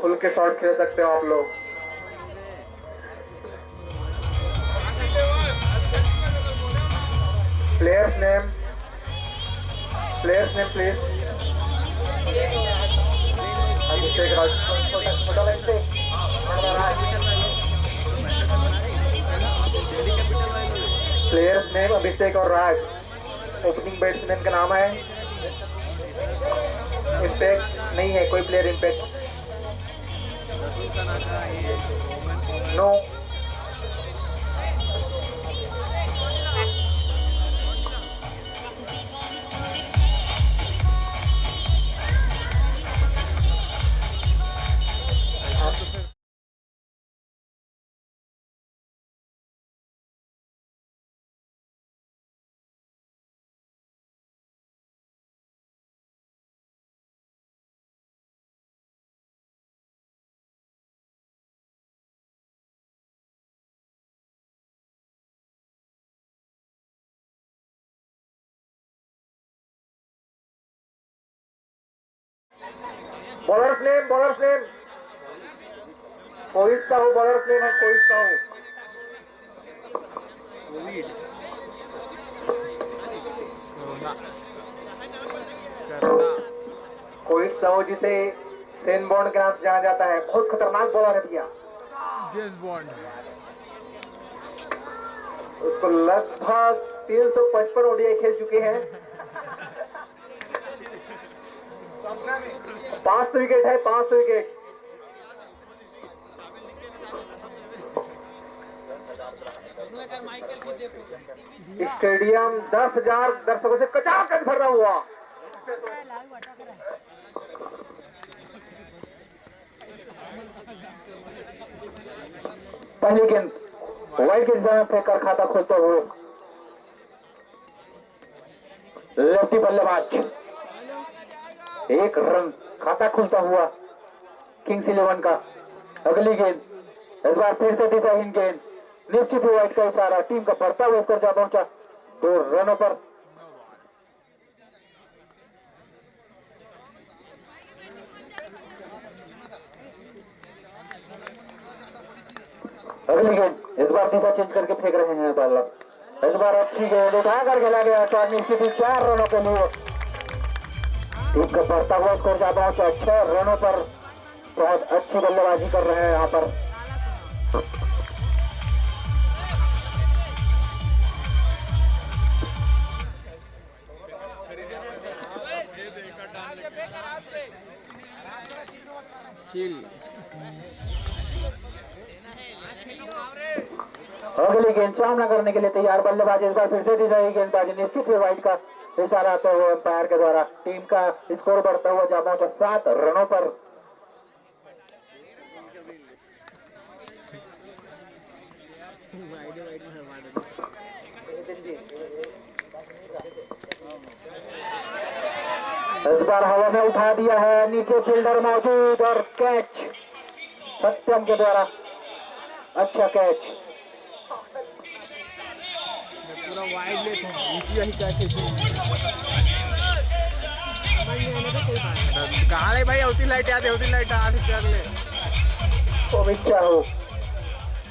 खुल के शॉट खेल सकते हो आप लोग। Players name please. Abhishek Raj, छोटा लाइन से प्लेयर्स नेम अभिषेक और राज। ओपनिंग बैट्समैन का नाम है, इम्पैक्ट नहीं है कोई player, impact no. Bowlers name कोई सा हो, बॉलर्स नेम है कोई सा हो। कोई सा हो जिसे सेन बॉन्ड के नाम से जाना जाता है, बहुत खतरनाक बॉलर है भैया। जेम्स बॉन्ड उसको लगभग 355 ओडीआई खेल चुके हैं। 500 विकेट है, 500 विकेट। स्टेडियम 10,000 दर्शकों से कचाकच भरा हुआ। पहली गेंद वाइड के दिशा में फेंककर खाता खोलते हुए लेफ्टी बल्लेबाज, एक रन खाता खुलता हुआ किंग्स 11 का। अगली गेंद इस बार फिर से दिशाहीन गेंद, निश्चित ही वाइड का इशारा, टीम का बढ़ता हुआ स्कोर जा पहुंचा 2 रनों पर। अगली गेंद इस बार दिशा चेंज करके फेंक रहे हैं बल्ला। इस बार अच्छी गेंद उठाकर खेला गया, निश्चित ही 4 रनों के लिए टीम का बढ़ता हुआ स्कोर जा पहुंचा 6 रनों पर। बहुत अच्छी बल्लेबाजी कर रहे हैं यहाँ पर। अगली गेंद सामना करने के लिए तैयार बल्लेबाज, इस बार फिर से दी जाएगी गेंदबाजी, निश्चित है वाइड का इशारा आते हुए अंपायर के द्वारा। टीम का स्कोर बढ़ता हुआ जा पहुंचा 7 रनों पर। इस बार हवा में उठा दिया है, नीचे फील्डर मौजूद और कैच सत्यम के द्वारा, अच्छा कैच। पूरा वाइड लेट कहाँ ले भाई, होती लाइट आते, होती लाइट आते तो क्या हो,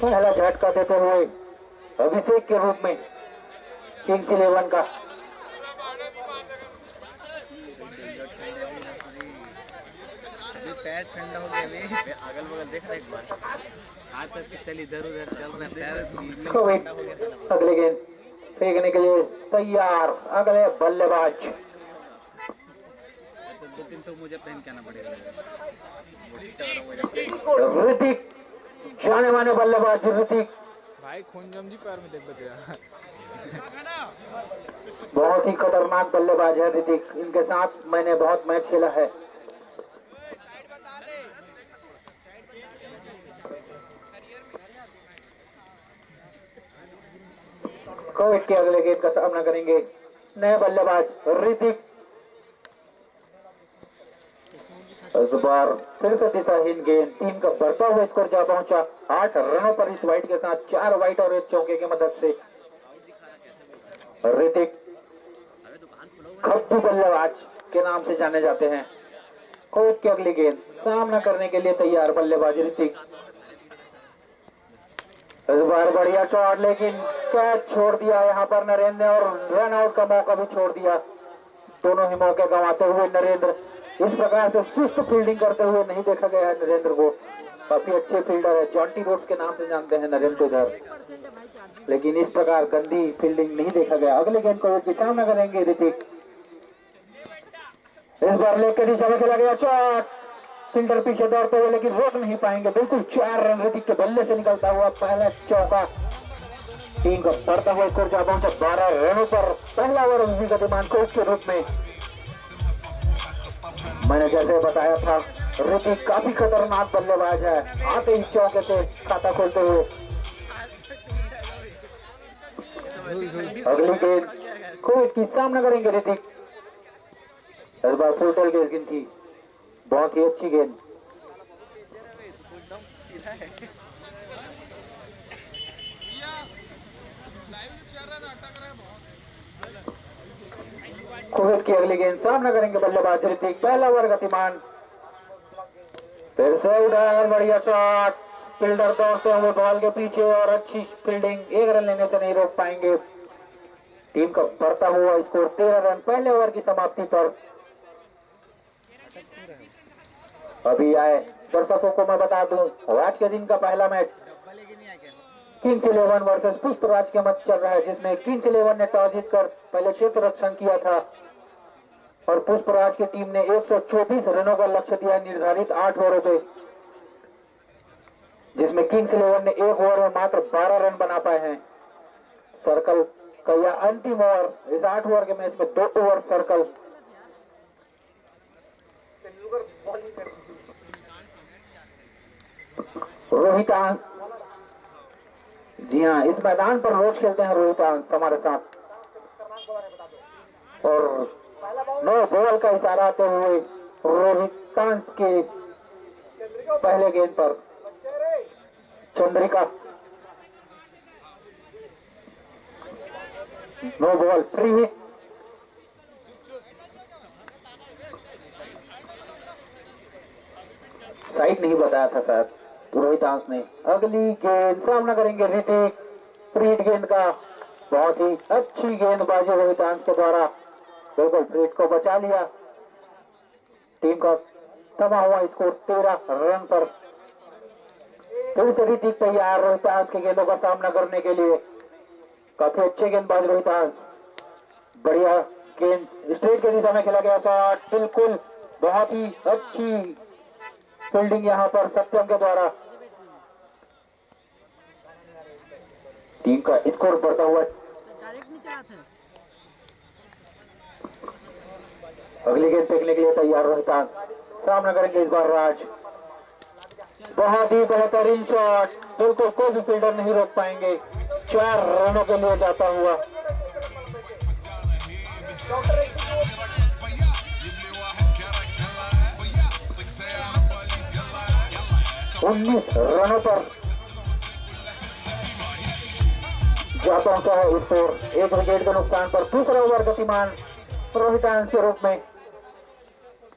पहला झटका देते हुए अभिषेक के रूप में किंग्स 11 का। पैर ठंडा हो गया, अगल बगल देख रहा एक बार, हाथ करके चल इधर उधर चल रहा है। अगले गेंद फेंकने के लिए तैयार अगले बल्लेबाज, 2-3 तो मुझे पहन के आना पड़ेगा। ऋतिक, जाने माने बल्लेबाज ऋतिक भाई, खून जी पैर में देख बचेगा। बहुत ही खतरनाक बल्लेबाज है ऋतिक, इनके साथ मैंने बहुत मैच खेला है। कोविड के अगले गेंद का सामना करेंगे नए बल्लेबाज ऋतिक। इस बार फिर से दिशाहीन गेंद, टीम का बढ़ता हुआ स्कोर जा पहुंचा 8 रनों पर इस वाइड के साथ, 4 वाइड और 1 चौके की मदद से। ऋतिक खप्पू बल्लेबाज के नाम से जाने जाते हैं। कोविड की अगली गेंद सामना करने के लिए तैयार बल्लेबाज ऋतिक। इस बार बढ़िया शॉट, लेकिन कैच छोड़ दिया यहाँ पर नरेंद्र ने, और रन आउट का मौका भी छोड़ दिया। दोनों ही मौके गंवाते हुए नरेंद्र, इस प्रकार से सुस्त फील्डिंग करते हुए नहीं देखा गया है नरेंद्र को। काफी अच्छे फील्डर है, जॉन्टी रोड्स के नाम से जानते हैं नरेंद्र इधर, लेकिन इस प्रकार गंदी फील्डिंग नहीं देखा गया। अगले गेंद को के सामना करेंगे ऋतिक। इस बार लेग के दिशा में खेला गया शॉट, फील्डर पीछे दौड़ते हुए लेकिन रोक नहीं पाएंगे, बिल्कुल 4 रन ऋतिक के बल्ले से निकलता हुआ पहला चौका। टीम का बढ़ता हुआ स्कोर जा पहुंचा 12 रनों पर। पहला ओवर उसी गतिमान कोच के रूप में। मैंने जैसे बताया था, ऋतिक काफी खतरनाक बल्लेबाज है, आते ही चौके से खाता खोलते हुए। अगली गेंद कोच की सामना करेंगे ऋतिक। इस बार फुल गेंद थी, बहुत ही अच्छी गेंद। कुवैत की अगली गेंद सामना करेंगे बल्लेबाज ऋतिक। पहला ओवर गतिमान, फिर से उठाया बढ़िया शॉट, फील्डर दौड़ते हुए बॉल के पीछे और अच्छी फील्डिंग, 1 रन लेने से नहीं रोक पाएंगे। टीम का बढ़ता हुआ स्कोर 13 रन पहले ओवर की समाप्ति पर। अभी आए दर्शकों को मैं बता दूं, आज के दिन का पहला मैच किंग्स 11 वर्सेस पुष्पराज के मध्य चल रहा है, जिसमें किंग्स 11 ने टॉस जीतकर पहले क्षेत्र रक्षण किया था और पुष्पराज की टीम ने 124 रनों का लक्ष्य दिया निर्धारित 8 ओवरों पे, जिसमें किंग्स 11 ने 1 ओवर में मात्र 12 रन बना पाए हैं। सर्कल का यह अंतिम ओवर, इस 8 ओवर के मैच में 2 ओवर सर्कल। रोहितांश जी हाँ, इस मैदान पर रोज खेलते हैं रोहितांश हमारे साथ। और नो बॉल का इशारा आते हुए रोहितांश के पहले गेंद पर Chandrika no ball, free hit. Side नहीं बताया था शायद रोहितांश ने। अगली गेंद सामना करेंगे ऋतिक, फ्री हिट गेंद का। बहुत ही अच्छी गेंदबाजी रोहितांश के द्वारा, बिल्कुल फ्री हिट को बचा लिया। टीम का थमा हुआ स्कोर 13 रन पर। फिर से ऋतिक तैयार रोहितांश के गेंदों का सामना करने के लिए। काफी अच्छे गेंदबाज रोहितांश, बढ़िया गेंद, स्ट्रेट के दिशा में खेला गया शॉट, बिल्कुल बहुत ही अच्छी फील्डिंग यहां पर सत्यम के द्वारा। टीम का स्कोर बढ़ता हुआ। डायरेक्ट नहीं चला था। अगली गेंद फेंकने के लिए तैयार रोहितांश, सामना करेंगे इस बार राज। बहुत ही बेहतरीन शॉट, बिल्कुल कोई भी फील्डर नहीं रोक पाएंगे। 4 रनों के लिए जाता हुआ। 19 रनों पर जा पहुंचा है स्कोर। 1 विकेट के नुकसान पर दूसरा ओवर गतिमान रोहितांश के रूप में।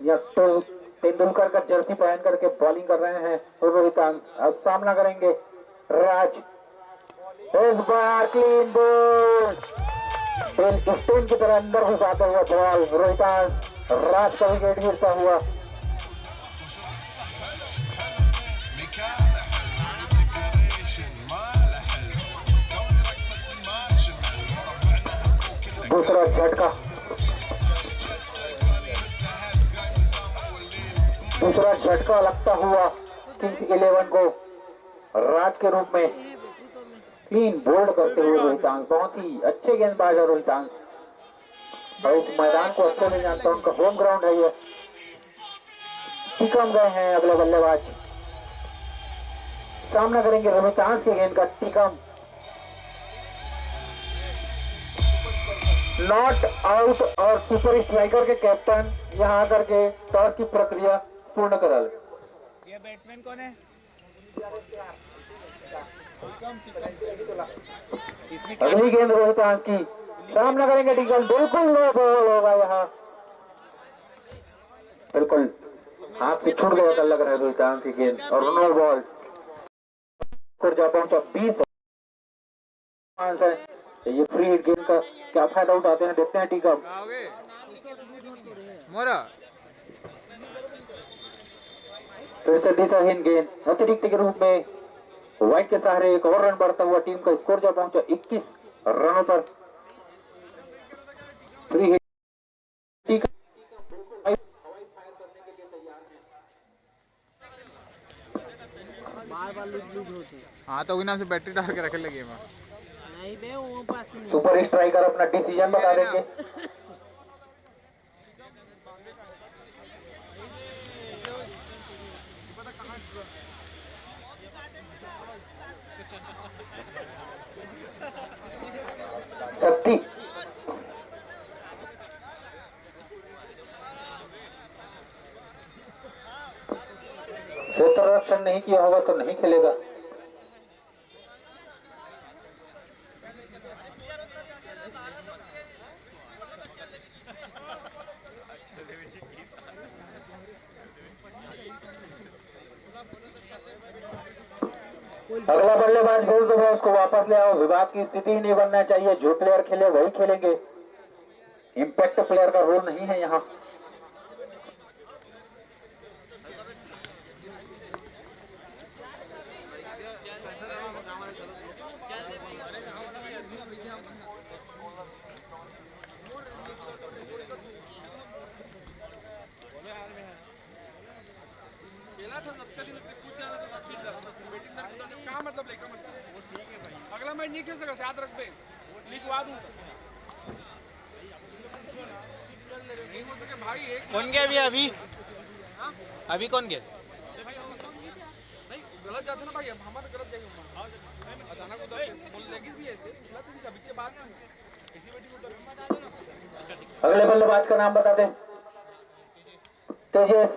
या तो तेंदुलकर का जर्सी पहन करके बॉलिंग कर रहे हैं रोहितांश। अब सामना करेंगे राज। इस बार क्लीन बॉल, स्टोन की तरह अंदर घुसाता हुआ बॉल रोहितांश। राज का विकेट गिरता हुआ। दूसरा झटका, दूसरा झटका लगता हुआ किंग्स 11 को राज के रूप में। क्लीन बोल्ड करते हुए रोहितांश, बहुत ही अच्छे गेंदबाज है रोहितांश। और इस मैदान को अच्छे से जानता हूं, उनका होम ग्राउंड है ये। टिकम गए हैं अगले बल्लेबाज, सामना करेंगे रोहितांश के गेंद का टिकम। नॉट आउट और सुपर स्ट्राइकर के कैप्टन यहां आकर के टॉस की प्रक्रिया पूर्ण करा ले। ये बैट्समैन कौन है? अगली गेंद रोहितांश की, सामना करेंगे टिकम। बिल्कुल नो बॉल होगा यहाँ, बिल्कुल हाथ से छूट गया लग रहा है रोहितांश की गेंद और नो बॉल। जा पहुंचा 20 है। ये फ्री हिट गेंद का क्या फायदा उठाते हैं, देखते हैं टिकम। मोरा फिर से दिशाहीन गेंद अतिरिक्त के रूप में व्हाइट के सहारे एक और रन बढ़ता हुआ। टीम का स्कोर जा पहुंचा 21 रनों पर। फ्री हिट बार लूज होते। हाँ तो नाम से बैटरी डाल के रखे लगे। नहीं बे वो पास नहीं। सुपर स्ट्राइकर अपना डिसीजन बता देंगे। शक्ति क्षेत्र रक्षण नहीं किया होगा तो नहीं खेलेगा। अगला बल्लेबाज बोल दो बॉस को वापस ले आओ। विवाद की स्थिति ही नहीं बनना चाहिए। जो प्लेयर खेले वही खेलेंगे, इंपैक्ट प्लेयर का रोल नहीं है यहाँ। क्या मतलब लेकर अगला मैच नहीं खेल सका, याद रख बे, लिखवा दूं नहीं हो सके भाई। एक कौन गया अभी? अभी कौन गया? गलत जाते ना भाई, हमारे गलत जाएंगे अचानक उधर बोल लेगी भी है खिला तो सभी के बाद इसी बेटी को। अगले बल्लेबाज का नाम बता दें। तेजस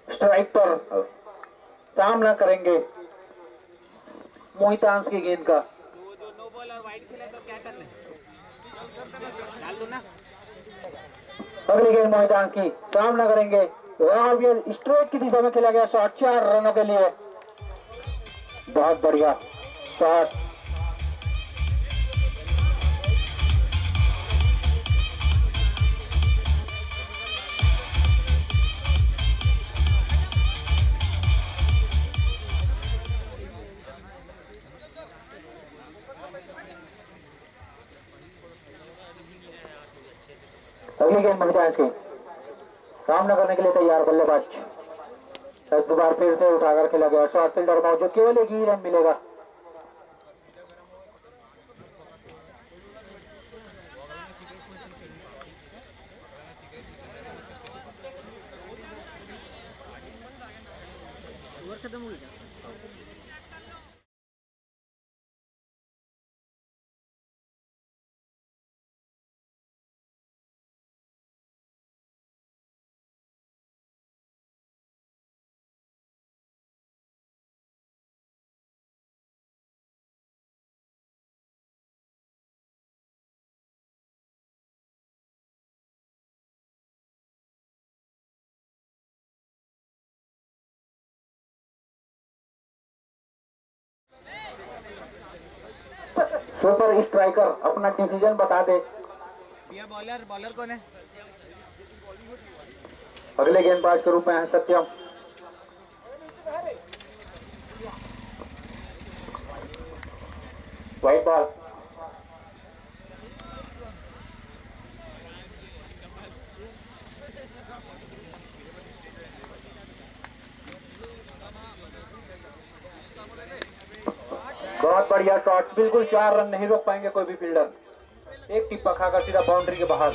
स्ट्राइक पर सामना करेंगे मोहितांश की गेंद का। तो जो नो बॉल और वाइड खेला तो क्या करना है? डाल दो ना। अगली गेंद मोहितांश की, सामना करेंगे। यहाँ भी स्ट्रेट की दिशा में खेला गया शॉट 4 रनों के लिए। बहुत बढ़िया शॉट। अगली गेंद मोहितांश की, सामना करने के लिए तैयार बल्लेबाज। इस बार फिर से उठाकर खेला गया शॉट, फील्डर मौजूद, केवल एक ही रन मिलेगा। ओवर खत्म हो गया। सुपर स्ट्राइकर अपना डिसीजन बता दे। भैया बॉलर कौन है? अगले गेंदबाज के रूप में है सत्यम। White ball. बहुत बढ़िया शॉट, बिल्कुल 4 रन नहीं रोक पाएंगे कोई भी फील्डर। एक टिप्पा खाकर सीधा बाउंड्री के बाहर।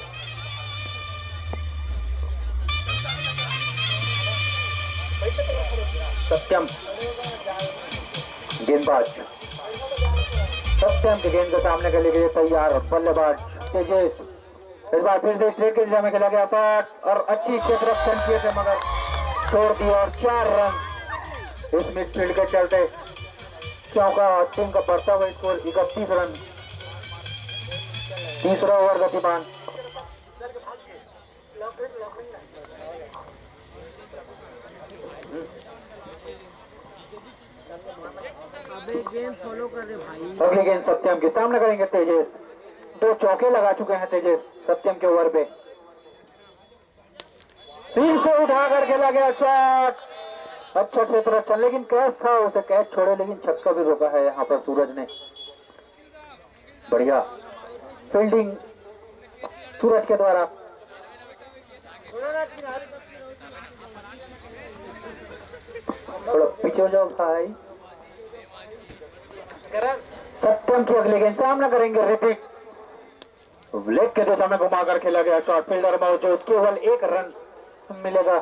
सत्यम गेंदबाज, सत्यम के गेंद के सामने के लिए तैयार बल्लेबाज तेजस। इस बार फिर से स्ट्रेट की दिशा में खेला गया शॉट और अच्छी क्षेत्र रक्षण किए थे मगर छोड़ दिया और 4 रन इस मिडफील्ड के चलते। चौका टीम का बढ़ता हुआ स्कोर 31 रन। तीसरा ओवर गतिमान। अबे गेम फॉलो कर रहे भाई। अगली गेंद सत्यम के सामने करेंगे तेजस। 2 चौके लगा चुके हैं तेजस सत्यम के ओवर पे। फिर से उठाकर खेला गया शॉट, अच्छा क्षेत्र चल, लेकिन कैच था, उसे कैच छोड़े लेकिन छक्का भी रोका है यहाँ पर सूरज ने। बढ़िया फील्डिंग सूरज के द्वारा। थोड़ा पीछे हो जाओ भाई। सत्यम की अगली गेंद सामना करेंगे ऋतिक। लेग के दिशा में घुमाकर खेला गया शॉट, फील्डर मौजूद, केवल 1 रन मिलेगा।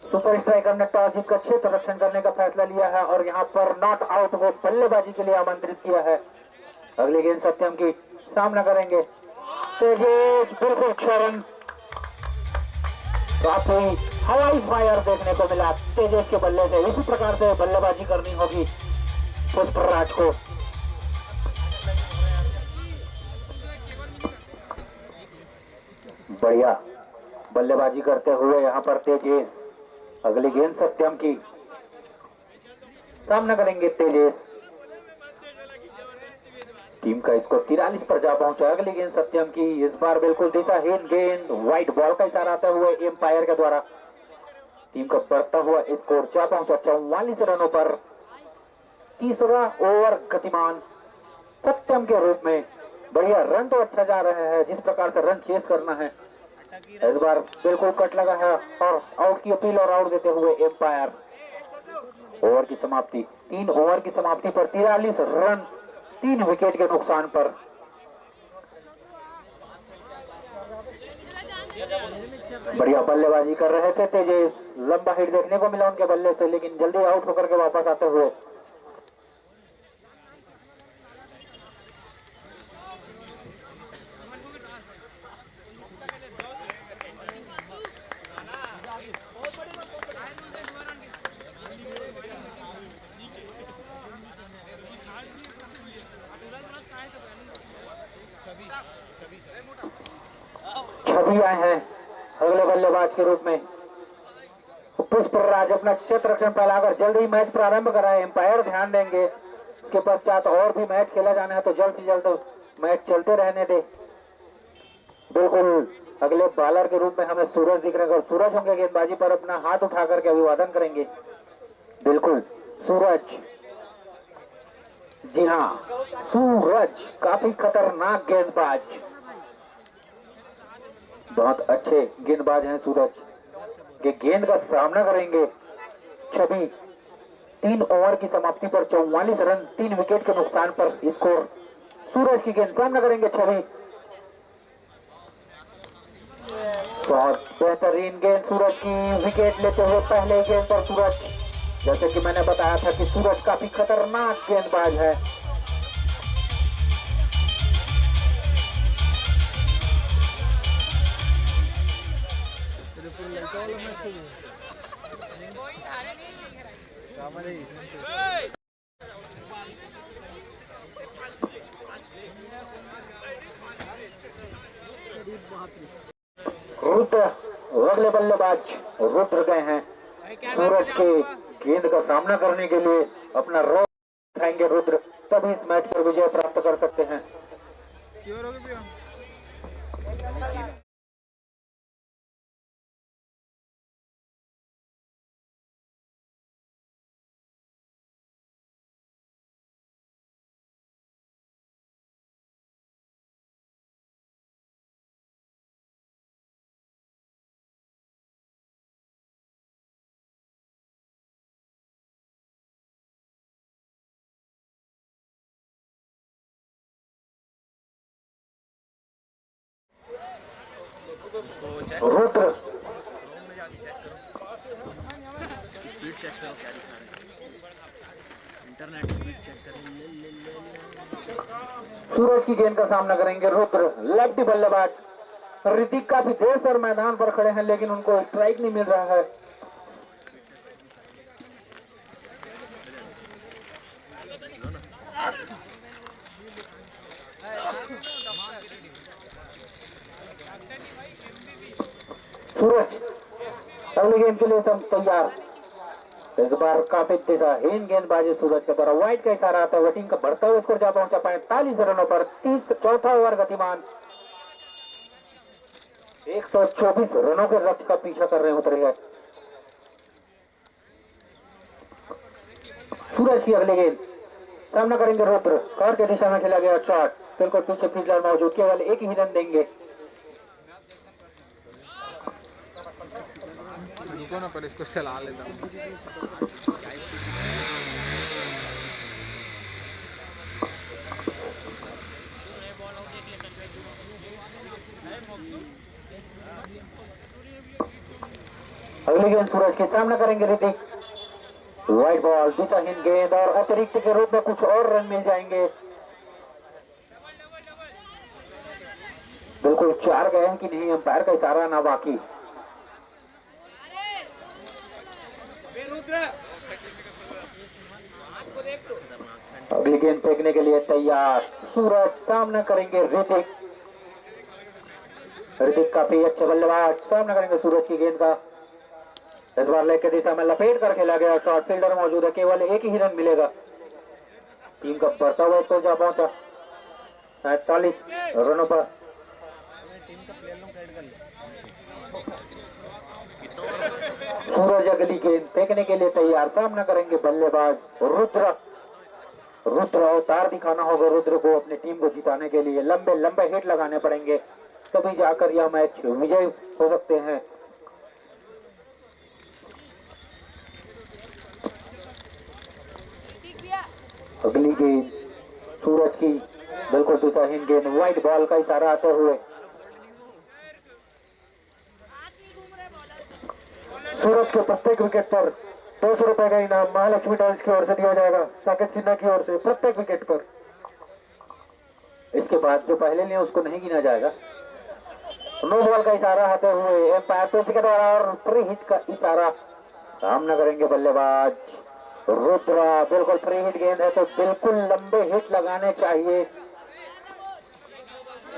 सुपर स्ट्राइकर ने टॉस जीतकर क्षेत्र रक्षण करने का फैसला लिया है और यहाँ पर नॉट आउट को बल्लेबाजी के लिए आमंत्रित किया है। अगली गेंद सत्यम की, सामना करेंगे तेजस, बिल्कुल 6 रन। काफी हवाई फायर देखने को मिला तेजस के बल्ले से। इसी प्रकार से बल्लेबाजी करनी होगी पुष्पराज को। बढ़िया बल्लेबाजी करते हुए यहाँ पर तेजस। अगली गेंद सत्यम की, सामना करेंगे तेजस। टीम का स्कोर 43 पर जा पहुंचा। अगली गेंद सत्यम की, इस बार बिल्कुल दिशाहीन गेंद, व्हाइट बॉल का इशारा आते हुए एम्पायर के द्वारा। टीम का बढ़ता हुआ स्कोर जा पहुंचा 44 रनों पर। तीसरा ओवर गतिमान सत्यम के रूप में। बढ़िया, रन तो अच्छा जा रहे हैं, जिस प्रकार से रन चेस करना है इस बार बिल्कुल कट लगा है और आउट की अपील और आउट देते हुए एम्पायर। ओवर की समाप्ति, 3 ओवर की समाप्ति पर 43 रन 3 विकेट के नुकसान पर। बढ़िया बल्लेबाजी कर रहे थे तेजेस, लंबा हिट देखने को मिला उनके बल्ले से, लेकिन जल्दी आउट होकर के वापस आते हुए। छवि आए हैं अगले बल्लेबाज के रूप में। पुष्पराज अपना क्षेत्र रक्षण फैलाकर जल्द ही मैच प्रारंभ कराए। एम्पायर ध्यान देंगे, इसके पश्चात और भी मैच खेला जाना है तो जल्द से जल्द मैच चलते रहने दे। बिल्कुल अगले बॉलर के रूप में हमें सूरज दिख रहे हैं और सूरज होंगे गेंदबाजी पर अपना हाथ उठा करके अभिवादन करेंगे। बिल्कुल सूरज, जी हाँ सूरज काफी खतरनाक गेंदबाज, बहुत अच्छे गेंदबाज हैं सूरज के। गेंद का सामना करेंगे छवि। 3 ओवर की समाप्ति पर 44 रन 3 विकेट के नुकसान पर स्कोर। सूरज की गेंद सामना करेंगे छवि। बहुत बेहतरीन गेंद सूरज की, विकेट लेते हुए पहले गेंद पर सूरज। जैसे कि मैंने बताया था कि सूरज काफी खतरनाक गेंदबाज है। रुद्र अगले बल्लेबाज रुद्र गए हैं सूरज के गेंद का सामना करने के लिए। अपना रॉ उठाएंगे रुद्र, तभी इस मैच पर विजय प्राप्त कर सकते हैं। रुद्र स्पीड चेक करो क्या दिखा रहे हैं, इंटरनेट स्पीड चेक करो। सूरज की गेंद का सामना करेंगे रुद्र, लेफ्टी बल्लेबाज। ऋतिक काफी देर से मैदान पर खड़े हैं लेकिन उनको स्ट्राइक नहीं मिल रहा है। सूरज अगले गेंद के लिए सब तैयार। इस बार काफी दिशाहीन गेंदबाजी सूरज के द्वारा। वाइड का इशारा आता है, टीम का बढ़ता हुआ स्कोर जा पहुंचा 45 रनों पर। 34 ओवर गतिमान, 124 रनों के लक्ष्य का पीछा कर रहे उतरे हैं। सूरज की अगली गेंद सामना करेंगे रुद्र। कवर के दिशा में खेला गया शॉट, बिल्कुल पीछे फील्डर मौजूद, केवल एक ही रन देंगे। रुको ना, पर इसको चला लेता हूँ। अगली गेंद सूरज के सामना करेंगे ऋतिक। वाइड बॉल, दिशाहीन गेंद और अतिरिक्त के रूप में कुछ और रन मिल जाएंगे। बिल्कुल 4 गए हैं कि नहीं, अंपायर का इशारा ना बाकी। अगली गेंद फेंकने के लिए तैयार सूरज, सामना करेंगे ऋतिक। ऋतिक काफी अच्छे बल्लेबाज, सामना करेंगे सूरज की गेंद का। इस बार लेग की दिशा में लपेट कर खेला गया शॉट, फील्डर मौजूद है, केवल एक ही रन मिलेगा। टीम का बढ़ता हुआ स्कोर जा पहुंचा 47 रनों पर। सूरज अगली गेंद फेंकने के लिए तैयार, सामना करेंगे बल्लेबाज रुद्र। रुद्र अवतार दिखाना होगा रुद्र को अपनी टीम को जिताने के लिए। लंबे लंबे हिट लगाने पड़ेंगे तभी जाकर यह मैच विजय हो सकते हैं। अगली गेंद सूरज की, बिल्कुल दिशाहीन गेंद, व्हाइट बॉल का इशारा आते हुए। सूरज के प्रत्येक विकेट पर 200 रुपए का इनाम महालक्ष्मी टाइल्स की ओर से दिया जाएगा, साकेत सिन्हा की ओर से प्रत्येक विकेट पर। इसके बाद जो पहले लिए उसको नहीं गिना जाएगा। नो बॉल का इशारा आते हुए एम्पायर पेंच के द्वारा और फ्री हिट का इशारा। सामना करेंगे बल्लेबाज रुद्रा। बिल्कुल फ्री हिट गेंद है तो बिल्कुल लंबे हिट लगाने चाहिए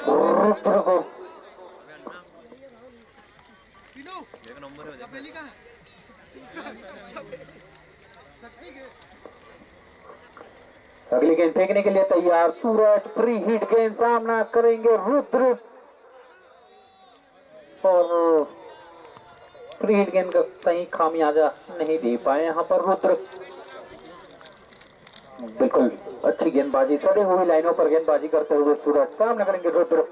रुद्र को। अगली गेंद फेंकने के लिए तैयार सूरज। फ्री हिट गेंद, सामना करेंगे रुद्र और फ्री हिट गेंद का कहीं खामियाजा नहीं दे पाए यहाँ पर रुद्र। बिल्कुल अच्छी गेंदबाजी, सड़ी हुई लाइनों पर गेंदबाजी करते हुए सूरज। सामना करेंगे रुद्र।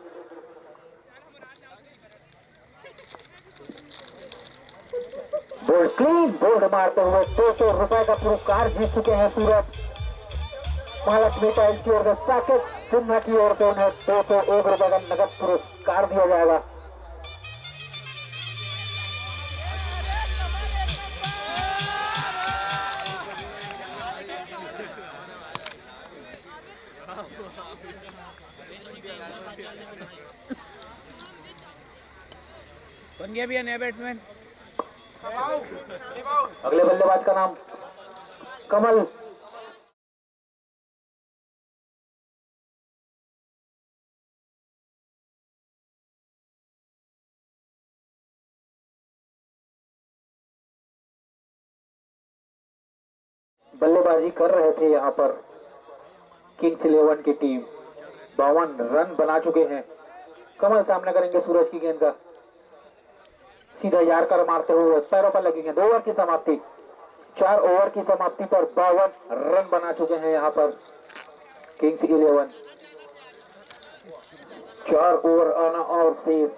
बोल्ड क्लीन बोल्ड मारते हुए 200 रुपए का पुरस्कार जीत चुके हैं सूरज। महालक्ष्मी टाइल्स की ओर से साकेत सिन्हा की ओर से उन्हें 201 रुपए का नगद पुरस्कार दिया जाएगा। बन गया भैया नया बैट्समैन। अगले बल्लेबाज का नाम कमल। बल्लेबाजी कर रहे थे यहाँ पर किंग्स 11 की टीम। 52 रन बना चुके हैं। कमल सामना करेंगे सूरज की गेंद का। सीधा यार कर मारते हुए पैरों पर लगेंगे। 2 ओवर की समाप्ति, 4 ओवर की समाप्ति पर 52 रन बना चुके हैं यहाँ पर किंग्स 11। 4 ओवर आना और शेष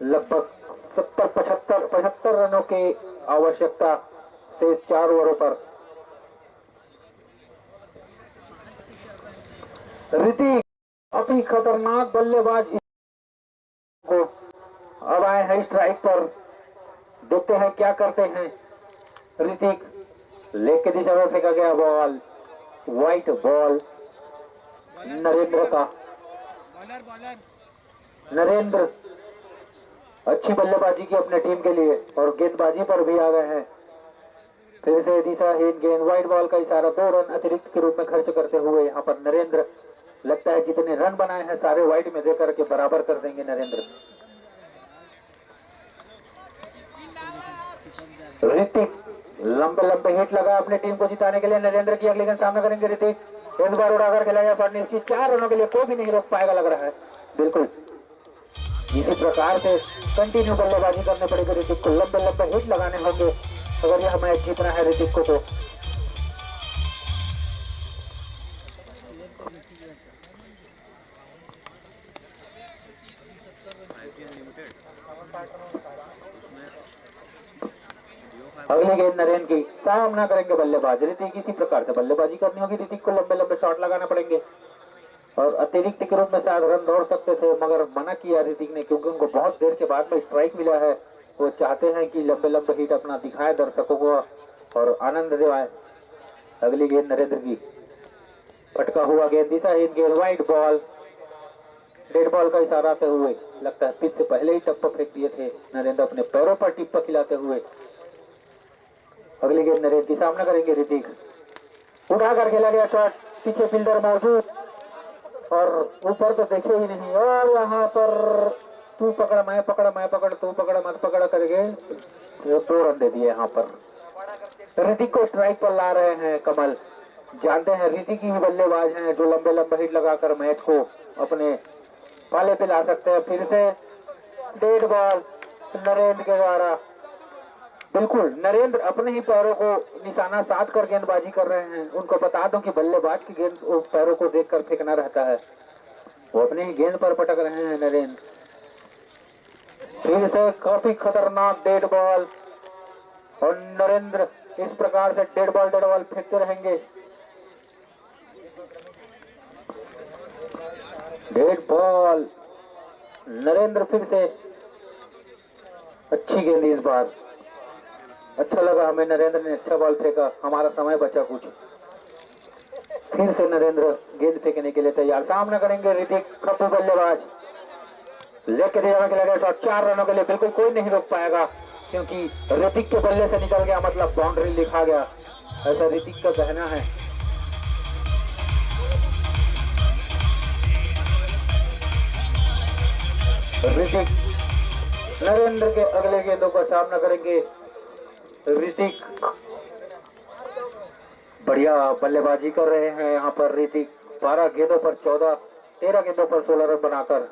लगभग 75 रनों की आवश्यकता शेष 4 ओवरों पर। ऋतिक अपनी खतरनाक बल्लेबाज को अब आए हैं स्ट्राइक पर। देखते हैं क्या करते हैं ऋतिक। लेग की दिशा में फेंका गया बॉल, व्हाइट बॉल नरेंद्र का। नरेंद्र अच्छी बल्लेबाजी की अपने टीम के लिए और गेंदबाजी पर भी आ गए हैं। फिर से दिशाहीन गेंद, व्हाइट बॉल का इशारा। 2 रन अतिरिक्त के रूप में खर्च करते हुए यहाँ पर नरेंद्र। लगता है जितने रन बनाए हैं सारे व्हाइट में देकर के बराबर कर देंगे नरेंद्र। ऋतिक लंबे लंबे हिट लगा अपनी टीम को जिताने के लिए। नरेंद्र की अगली गेंद सामना करेंगे ऋतिक। इस बार उड़ाकर खिलाया शॉट निश्चित। 4 रनों के लिए कोई भी नहीं रोक पाएगा लग रहा है। बिल्कुल इसी प्रकार से कंटिन्यू बल्लेबाजी करनी पड़ेगी ऋतिक को। लंबे लंबे हिट लगाने होंगे अगर यह मैच जीतना है ऋतिक को तो। अगली गेंद नरेंद्र की, सामना करेंगे बल्लेबाज ऋतिक। इसी प्रकार से बल्लेबाजी करनी होगी ऋतिक को। लंबे लंबे शॉट लगाना पड़ेंगे और अतिरिक्त के रूप में शायद रन दौड़ सकते थे मगर मना किया ऋतिक ने क्योंकि उनको बहुत देर के बाद में स्ट्राइक मिला है। वो चाहते हैं कि लंबे लंबे हिट अपना दिखाए दर्शकों को और आनंद दिलाए। अगली गेंद नरेंद्र की, पटका हुआ गेंद, दिशाहीन गेंद, व्हाइट बॉल। डेड बॉल का इशारा आते हुए लगता है पिच से पहले ही टप्पा फेंक दिए थे नरेंद्र अपने पैरों पर टिप्पा खिलाते हुए। अगली गेंद नरेंद्र की, सामना करेंगे ऋतिक। उठाकर खेला गया शॉट, पीछे फील्डर मौजूद और ऊपर तो देखे ही नहीं और यहाँ पर तू पकड़ मैं पकड़ मैं पकड़ तू पकड़ मत पकड़ करके 2 रन दे दिए यहाँ पर। ऋतिक को स्ट्राइक पर ला रहे हैं कमल। जानते हैं ऋतिक ही बल्लेबाज हैं जो लंबे लंबे हिट लगाकर मैच को अपने पाले पे ला सकते हैं। फिर से डेड बॉल नरेंद्र के द्वारा। बिल्कुल नरेंद्र अपने ही पैरों को निशाना साध कर गेंदबाजी कर रहे हैं। उनको बता दूं कि बल्लेबाज की गेंद पैरों को देखकर फेंकना रहता है। वो अपने ही गेंद पर पटक रहे हैं नरेंद्र। फिर से काफी खतरनाक डेड बॉल और नरेंद्र इस प्रकार से डेड बॉल फेंकते रहेंगे। डेड बॉल नरेंद्र फिर से अच्छी गेंद इस बार अच्छा लगा हमें, नरेंद्र ने अच्छा बॉल फेंका, हमारा समय बचा कुछ। फिर से नरेंद्र गेंद फेंकने के लिए तैयार, सामना करेंगे ऋतिक, खप्पू बल्लेबाज लेके जाने के लगे शॉट, 4 रनों के लिए बिल्कुल कोई नहीं रोक पाएगा, क्योंकि ऋतिक के बल्ले से निकल गया मतलब बाउंड्री लिखा गया, ऐसा ऋतिक का कहना है। ऋतिक नरेंद्र के अगले गेंदों का सामना करेंगे ऋतिक, बढ़िया बल्लेबाजी कर रहे हैं यहाँ पर ऋतिक, 12 गेंदों पर 14, 13 गेंदों पर 16 रन बनाकर।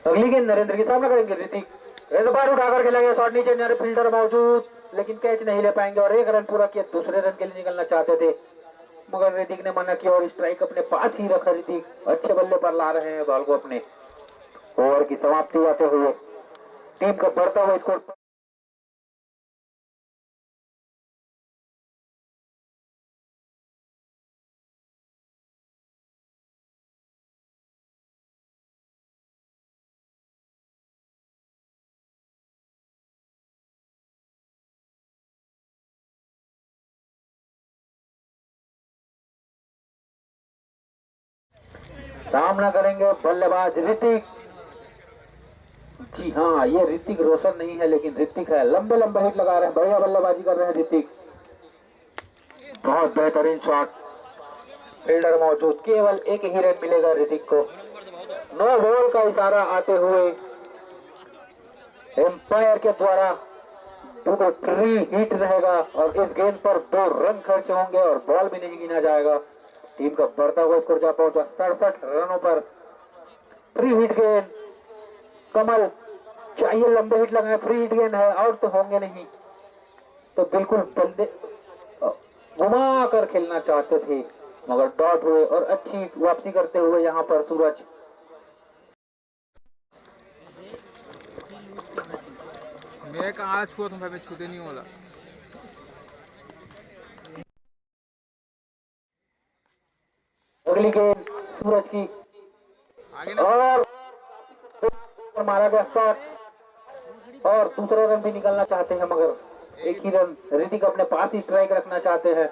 अगली गेंद नरेंद्र के सामना करेंगे ऋतिक, इस बार उठाकर खेलेंगे शॉट, नीचे फील्डर मौजूद लेकिन कैच नहीं ले पाएंगे और 1 रन पूरा किया, दूसरे रन के लिए निकलना चाहते थे मगर ऋतिक ने मना किया और स्ट्राइक अपने पास ही रखा। ऋतिक अच्छे बल्ले पर ला रहे हैं बॉल को अपने। ओवर की समाप्ति आते हुए टीम का बढ़ता हुआ स्कोर सामना करेंगे बल्लेबाज ऋतिक। जी हाँ, ये ऋतिक रोशन नहीं है लेकिन ऋतिक है, लंबे लंबे हिट लगा रहे हैं, बढ़िया बल्लेबाजी कर रहे हैं ऋतिक, बहुत बेहतरीन शॉट, फील्डर मौजूद, केवल 1 ही रन मिलेगा ऋतिक को। नो बॉल का इशारा आते हुए एम्पायर के द्वारा बिल्कुल फ्री हिट रहेगा और इस गेंद पर 2 रन खर्च होंगे और बॉल भी नहीं गिना जाएगा। टीम का बढ़ता हुआ स्कोर जा पहुंचा 67 रनों पर। फ्री हिट गेंद, कमल चाहिए लंबे हिट लगाए, फ्री हिट गेंद है, आउट तो होंगे नहीं, तो बिल्कुल बल्ले घुमा कर खेलना चाहते थे मगर डॉट हुए और अच्छी वापसी करते हुए यहाँ पर सूरज। मैं कहाँ छुआ था, मैं छूते नहीं वाला। अगली गेंद सूरज की आगे ना और मारा गया शॉट और दूसरा रन भी निकलना चाहते हैं मगर 1 ही रन ऋतिक अपने पास ही स्ट्राइक रखना चाहते हैं।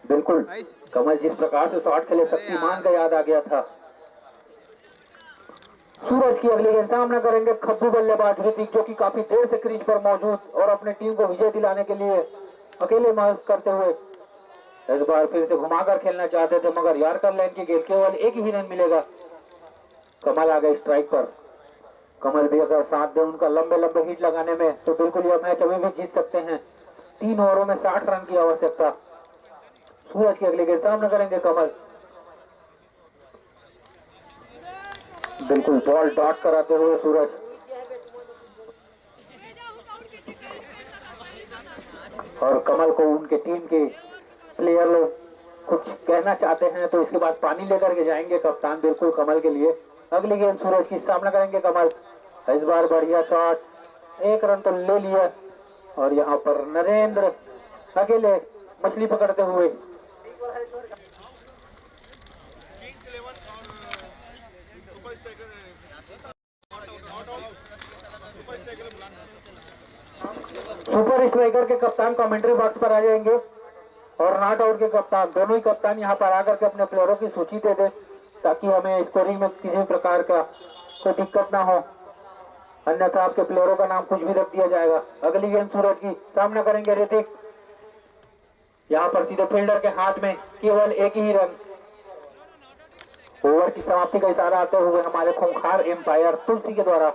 बिल्कुल कमल जिस प्रकार से शॉट खेले शक्तिमान का याद आ गया था। सूरज की अगली गेंद सामना करेंगे खब्बू बल्लेबाज ऋतिक, जो कि काफी देर से क्रीज पर मौजूद और अपने टीम को विजय दिलाने के लिए अकेले मेहनत करते हुए इस बार फिर से घुमाकर खेलना चाहते थे मगर यार्कर लाइन की गेंद, केवल 1 ही रन मिलेगा। कमल आ गए स्ट्राइक पर, कमल भी अगर साथ दे उनका लंबे लंबे हिट लगाने में तो बिल्कुल यह मैच अभी भी जीत सकते हैं। 3 ओवरों में 60 रन की आवश्यकता। सूरज की अगली गेंद सामना करेंगे कमल, बिल्कुल बॉल डॉट कराते हुए सूरज, और कमल को उनके टीम के प्लेयर लोग कुछ कहना चाहते हैं तो इसके बाद पानी लेकर के जाएंगे कप्तान, बिल्कुल कमल के लिए। अगली गेंद सूरज की सामना करेंगे कमल, इस बार बढ़िया शॉट, 1 रन तो ले लिया और यहाँ पर नरेंद्र अकेले मछली पकड़ते हुए सुपर स्ट्राइकर के कप्तान कमेंट्री बॉक्स पर आ जाएंगे और नॉट आउट के कप्तान, दोनों ही कप्तान यहाँ पर आकर के अपने प्लेयरों की सूची दे दे ताकि हमें स्कोरिंग में किसी प्रकार का कोई दिक्कत ना हो, अन्यथा आपके प्लेयरों का नाम कुछ भी रख दिया जाएगा। अगली गेंद सूरज की सामना करेंगे ऋतिक, यहाँ पर सीधे फील्डर के हाथ में केवल 1 ही रन। ओवर की समाप्ति का इशारा आते हुए हमारे खूंखार एम्पायर तुलसी के द्वारा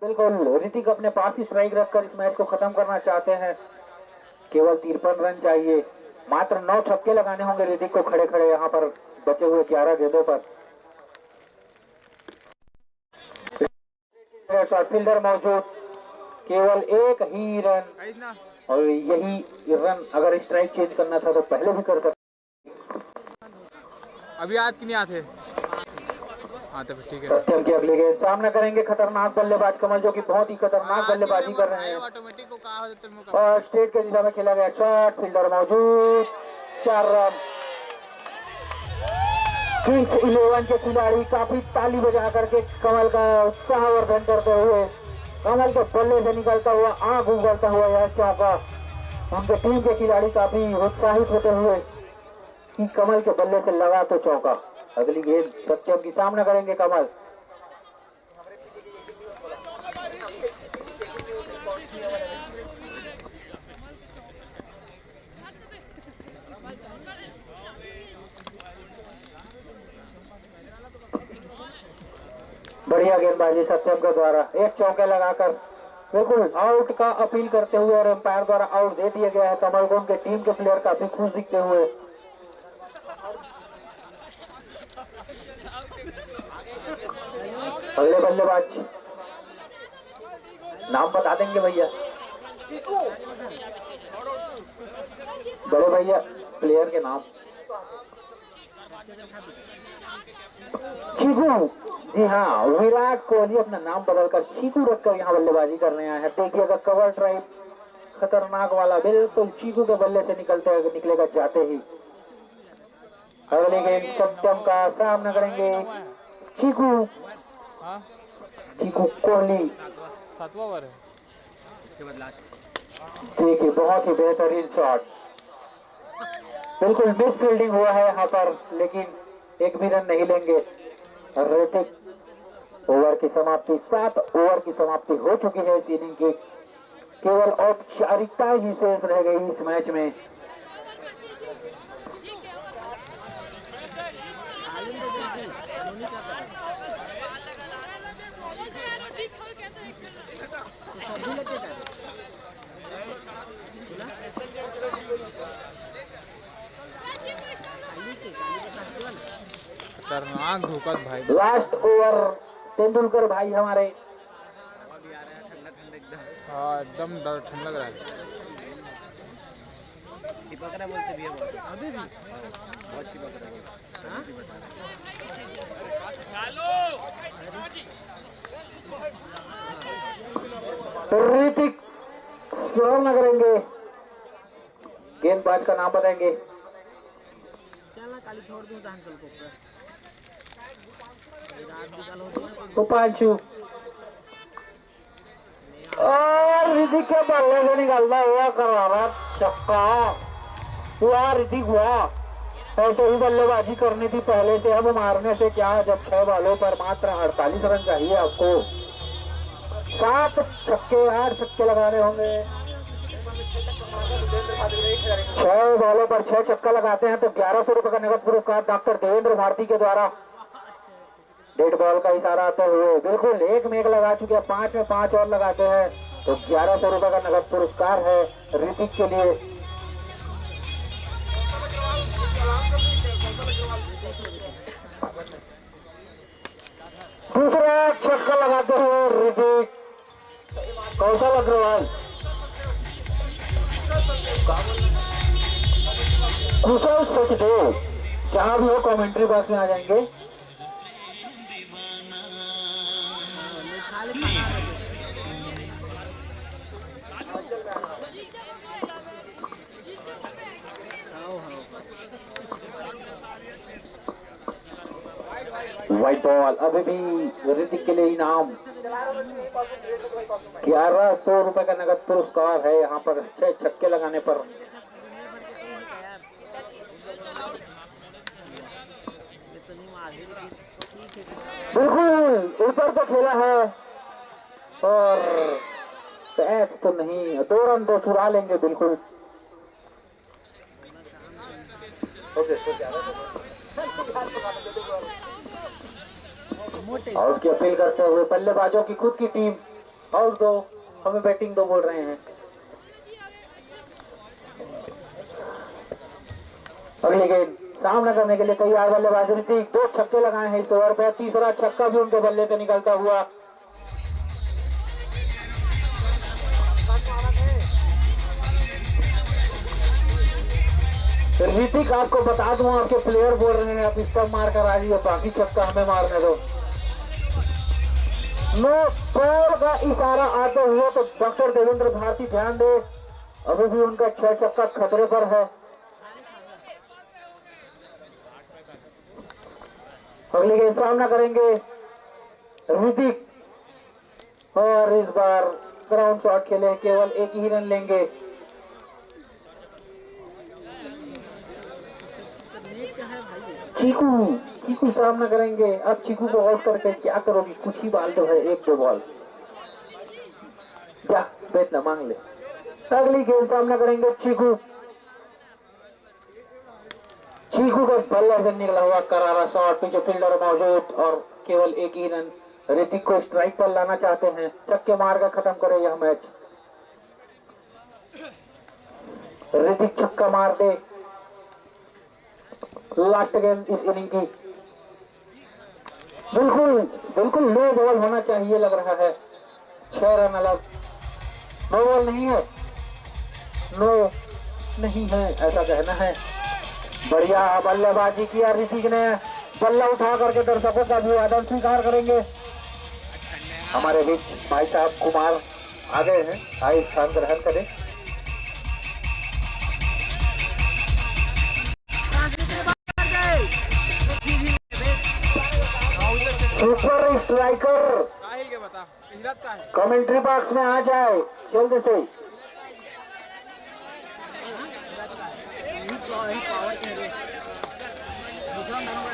बिल्कुल ऋतिक अपने पास ही स्ट्राइक रखकर इस मैच को खत्म करना चाहते हैं। केवल 53 रन चाहिए, मात्र 9 छक्के लगाने होंगे ऋतिक को खड़े खड़े यहाँ पर बचे हुए 11 गेंदों पर। शॉर्ट फील्डर मौजूद, केवल एक ही रन, और यही रन अगर स्ट्राइक चेंज करना था तो पहले भी कर सकते। अभी आज कि नहीं आते? आते फिर ठीक है। सत्यम की अगली गेंद सामना करेंगे खतरनाक बल्लेबाज कमल, जो कि बहुत ही खतरनाक बल्लेबाजी कर रहे हैं। ऑटोमेटिक को कहा और स्ट्रेट के दिशा में खेला गया शॉट, फील्डर मौजूद, 4 रन। किंग्स 11 के खिलाड़ी काफी ताली बजा करके कमल का उत्साहवर्धन करते हुए, कमल के बल्ले से निकलता हुआ आंख उगलता हुआ यह चौका, उनके टीम के खिलाड़ी काफी उत्साहित होते हुए कि कमल के बल्ले से लगा तो चौका। अगली गेंद सत्यम की सामना करेंगे कमल। बढ़िया गेंदबाजी सत्यम के द्वारा, एक चौके लगाकर बिल्कुल आउट का अपील करते हुए और एम्पायर द्वारा आउट दे दिया गया है कमल को। उनके टीम के प्लेयर काफी खुश दिखते हुए। अगले बल्लेबाज नाम बता देंगे भैया, बड़े भैया प्लेयर के नाम। चीकू, जी हाँ, विराट कोहली अपना नाम बदलकर चीकू रखकर यहाँ बल्लेबाजी करने आए हैं। देखिए अगर कवर ड्राइव खतरनाक वाला बिल्कुल चीकू के बल्ले से निकलेगा जाते ही। अगली गेंद सत्यम का सामना करेंगे चीकू, चीकू कोहली 7वां ओवर है। इसके बाद लास्ट देखिए बहुत ही बेहतरीन शॉट, बिल्कुल मिस फील्डिंग हुआ है यहाँ पर, लेकिन एक भी रन नहीं लेंगे ऋतिक। ओवर की समाप्ति, 7 ओवर की समाप्ति हो चुकी है इस इनिंग की। केवल औपचारिकता ही शेष रह गई इस मैच में। खतरनाक धोखा भाई। लास्ट ओवर तेंदुलकर भाई हमारे। हाँ एकदम डर ठंड लग रहा है। चिपक रहा बोलते भी है अभी भी बहुत चिपक रहा है। ऋतिक स्लोर न करेंगे, गेंदबाज का नाम बताएंगे। उपांशु, और ऋतिक के बल्ले से निकलता हुआ करारा छक्का। वाह ऋतिक वाह, ऐसे ही बल्लेबाजी करनी थी पहले से, अब मारने से क्या, जब 6 बॉलों पर मात्र 48 रन चाहिए आपको। 7 छक्के 8 छक्के लगाने होंगे। 6 बॉलों पर 6 छक्का लगाते हैं तो 1100 रुपए का नगद पुरस्कार डॉक्टर देवेंद्र भारती के द्वारा। डेड बॉल का इशारा आते हुए बिल्कुल 1 में 1 लगा चुके हैं, 5 में 5 और लगाते हैं तो 1100 रुपए का नगद पुरस्कार है ऋतिक के लिए। दूसरा छक्का लगाते हुए ऋतिक, कौशल अग्रवाल, कुशल सचदेव, जहां भी हो कमेंट्री बॉक्स में आ जाएंगे। व्हाइट बॉल, अभी भी ऋतिक के लिए इनाम 1100 रुपए का नगद पुरस्कार है यहाँ पर 6 छक्के लगाने पर। बिल्कुल ऊपर तो खेला है और कैच तो नहीं, 2 रन तो चुरा लेंगे बिल्कुल। आउट की अपील करते हुए बल्लेबाजों की खुद की टीम आउट दो, हमें बैटिंग दो बोल रहे हैं। अगली गेंद सामना करने के लिए तैयार बल्लेबाज ऋतिक, 2 छक्के लगाए हैं इस ओवर पे, तीसरा छक्का भी उनके बल्ले से निकलता हुआ। ऋतिक आपको बता दूं, आपके प्लेयर बोल रहे हैं आप स्टंप मार कर आ जाइए, बाकी छक्का हमें मारने दो। नो बॉल का इशारा आते हुए तो डॉक्टर देवेंद्र भारती ध्यान दे, अभी भी उनका 6 छक्का खतरे पर है। अगली गेंद सामना करेंगे ऋतिक, और इस बार ग्राउंड शॉट खेले, केवल एक ही रन लेंगे। चीकू सामना करेंगे। अब चीकू को आउट करके क्या करोगी, कुछ ही बाल तो है, 1-2 बॉल, जा बैठ ना मांग ले। अगली गेंद सामना करेंगे चीकू का बल्ला से निकला हुआ करारा शॉट, पीछे फील्डर मौजूद और केवल एक ही रन। ऋतिक को स्ट्राइक पर लाना चाहते हैं, छक्के मार कर खत्म करे यह मैच। ऋतिक छक्का मार दे, लास्ट गेंद इस इनिंग की। बिल्कुल नो बॉल होना चाहिए लग रहा है, 6 रन अलग। नो बॉल नहीं है, नो नहीं है ऐसा कहना है। बढ़िया बल्लेबाजी किया ऋतिक ने, बल्ला उठा करके दर्शकों का अभिवादन स्वीकार करेंगे। हमारे बीच भाई साहब कुमार आ गए हैं, आइए स्थान ग्रहण करें। सुपर स्ट्राइकर काहिल के बता हिरत का है। कमेंट्री बॉक्स में आ जाए जल्दी से। पावर कह रहे दूसरा नंबर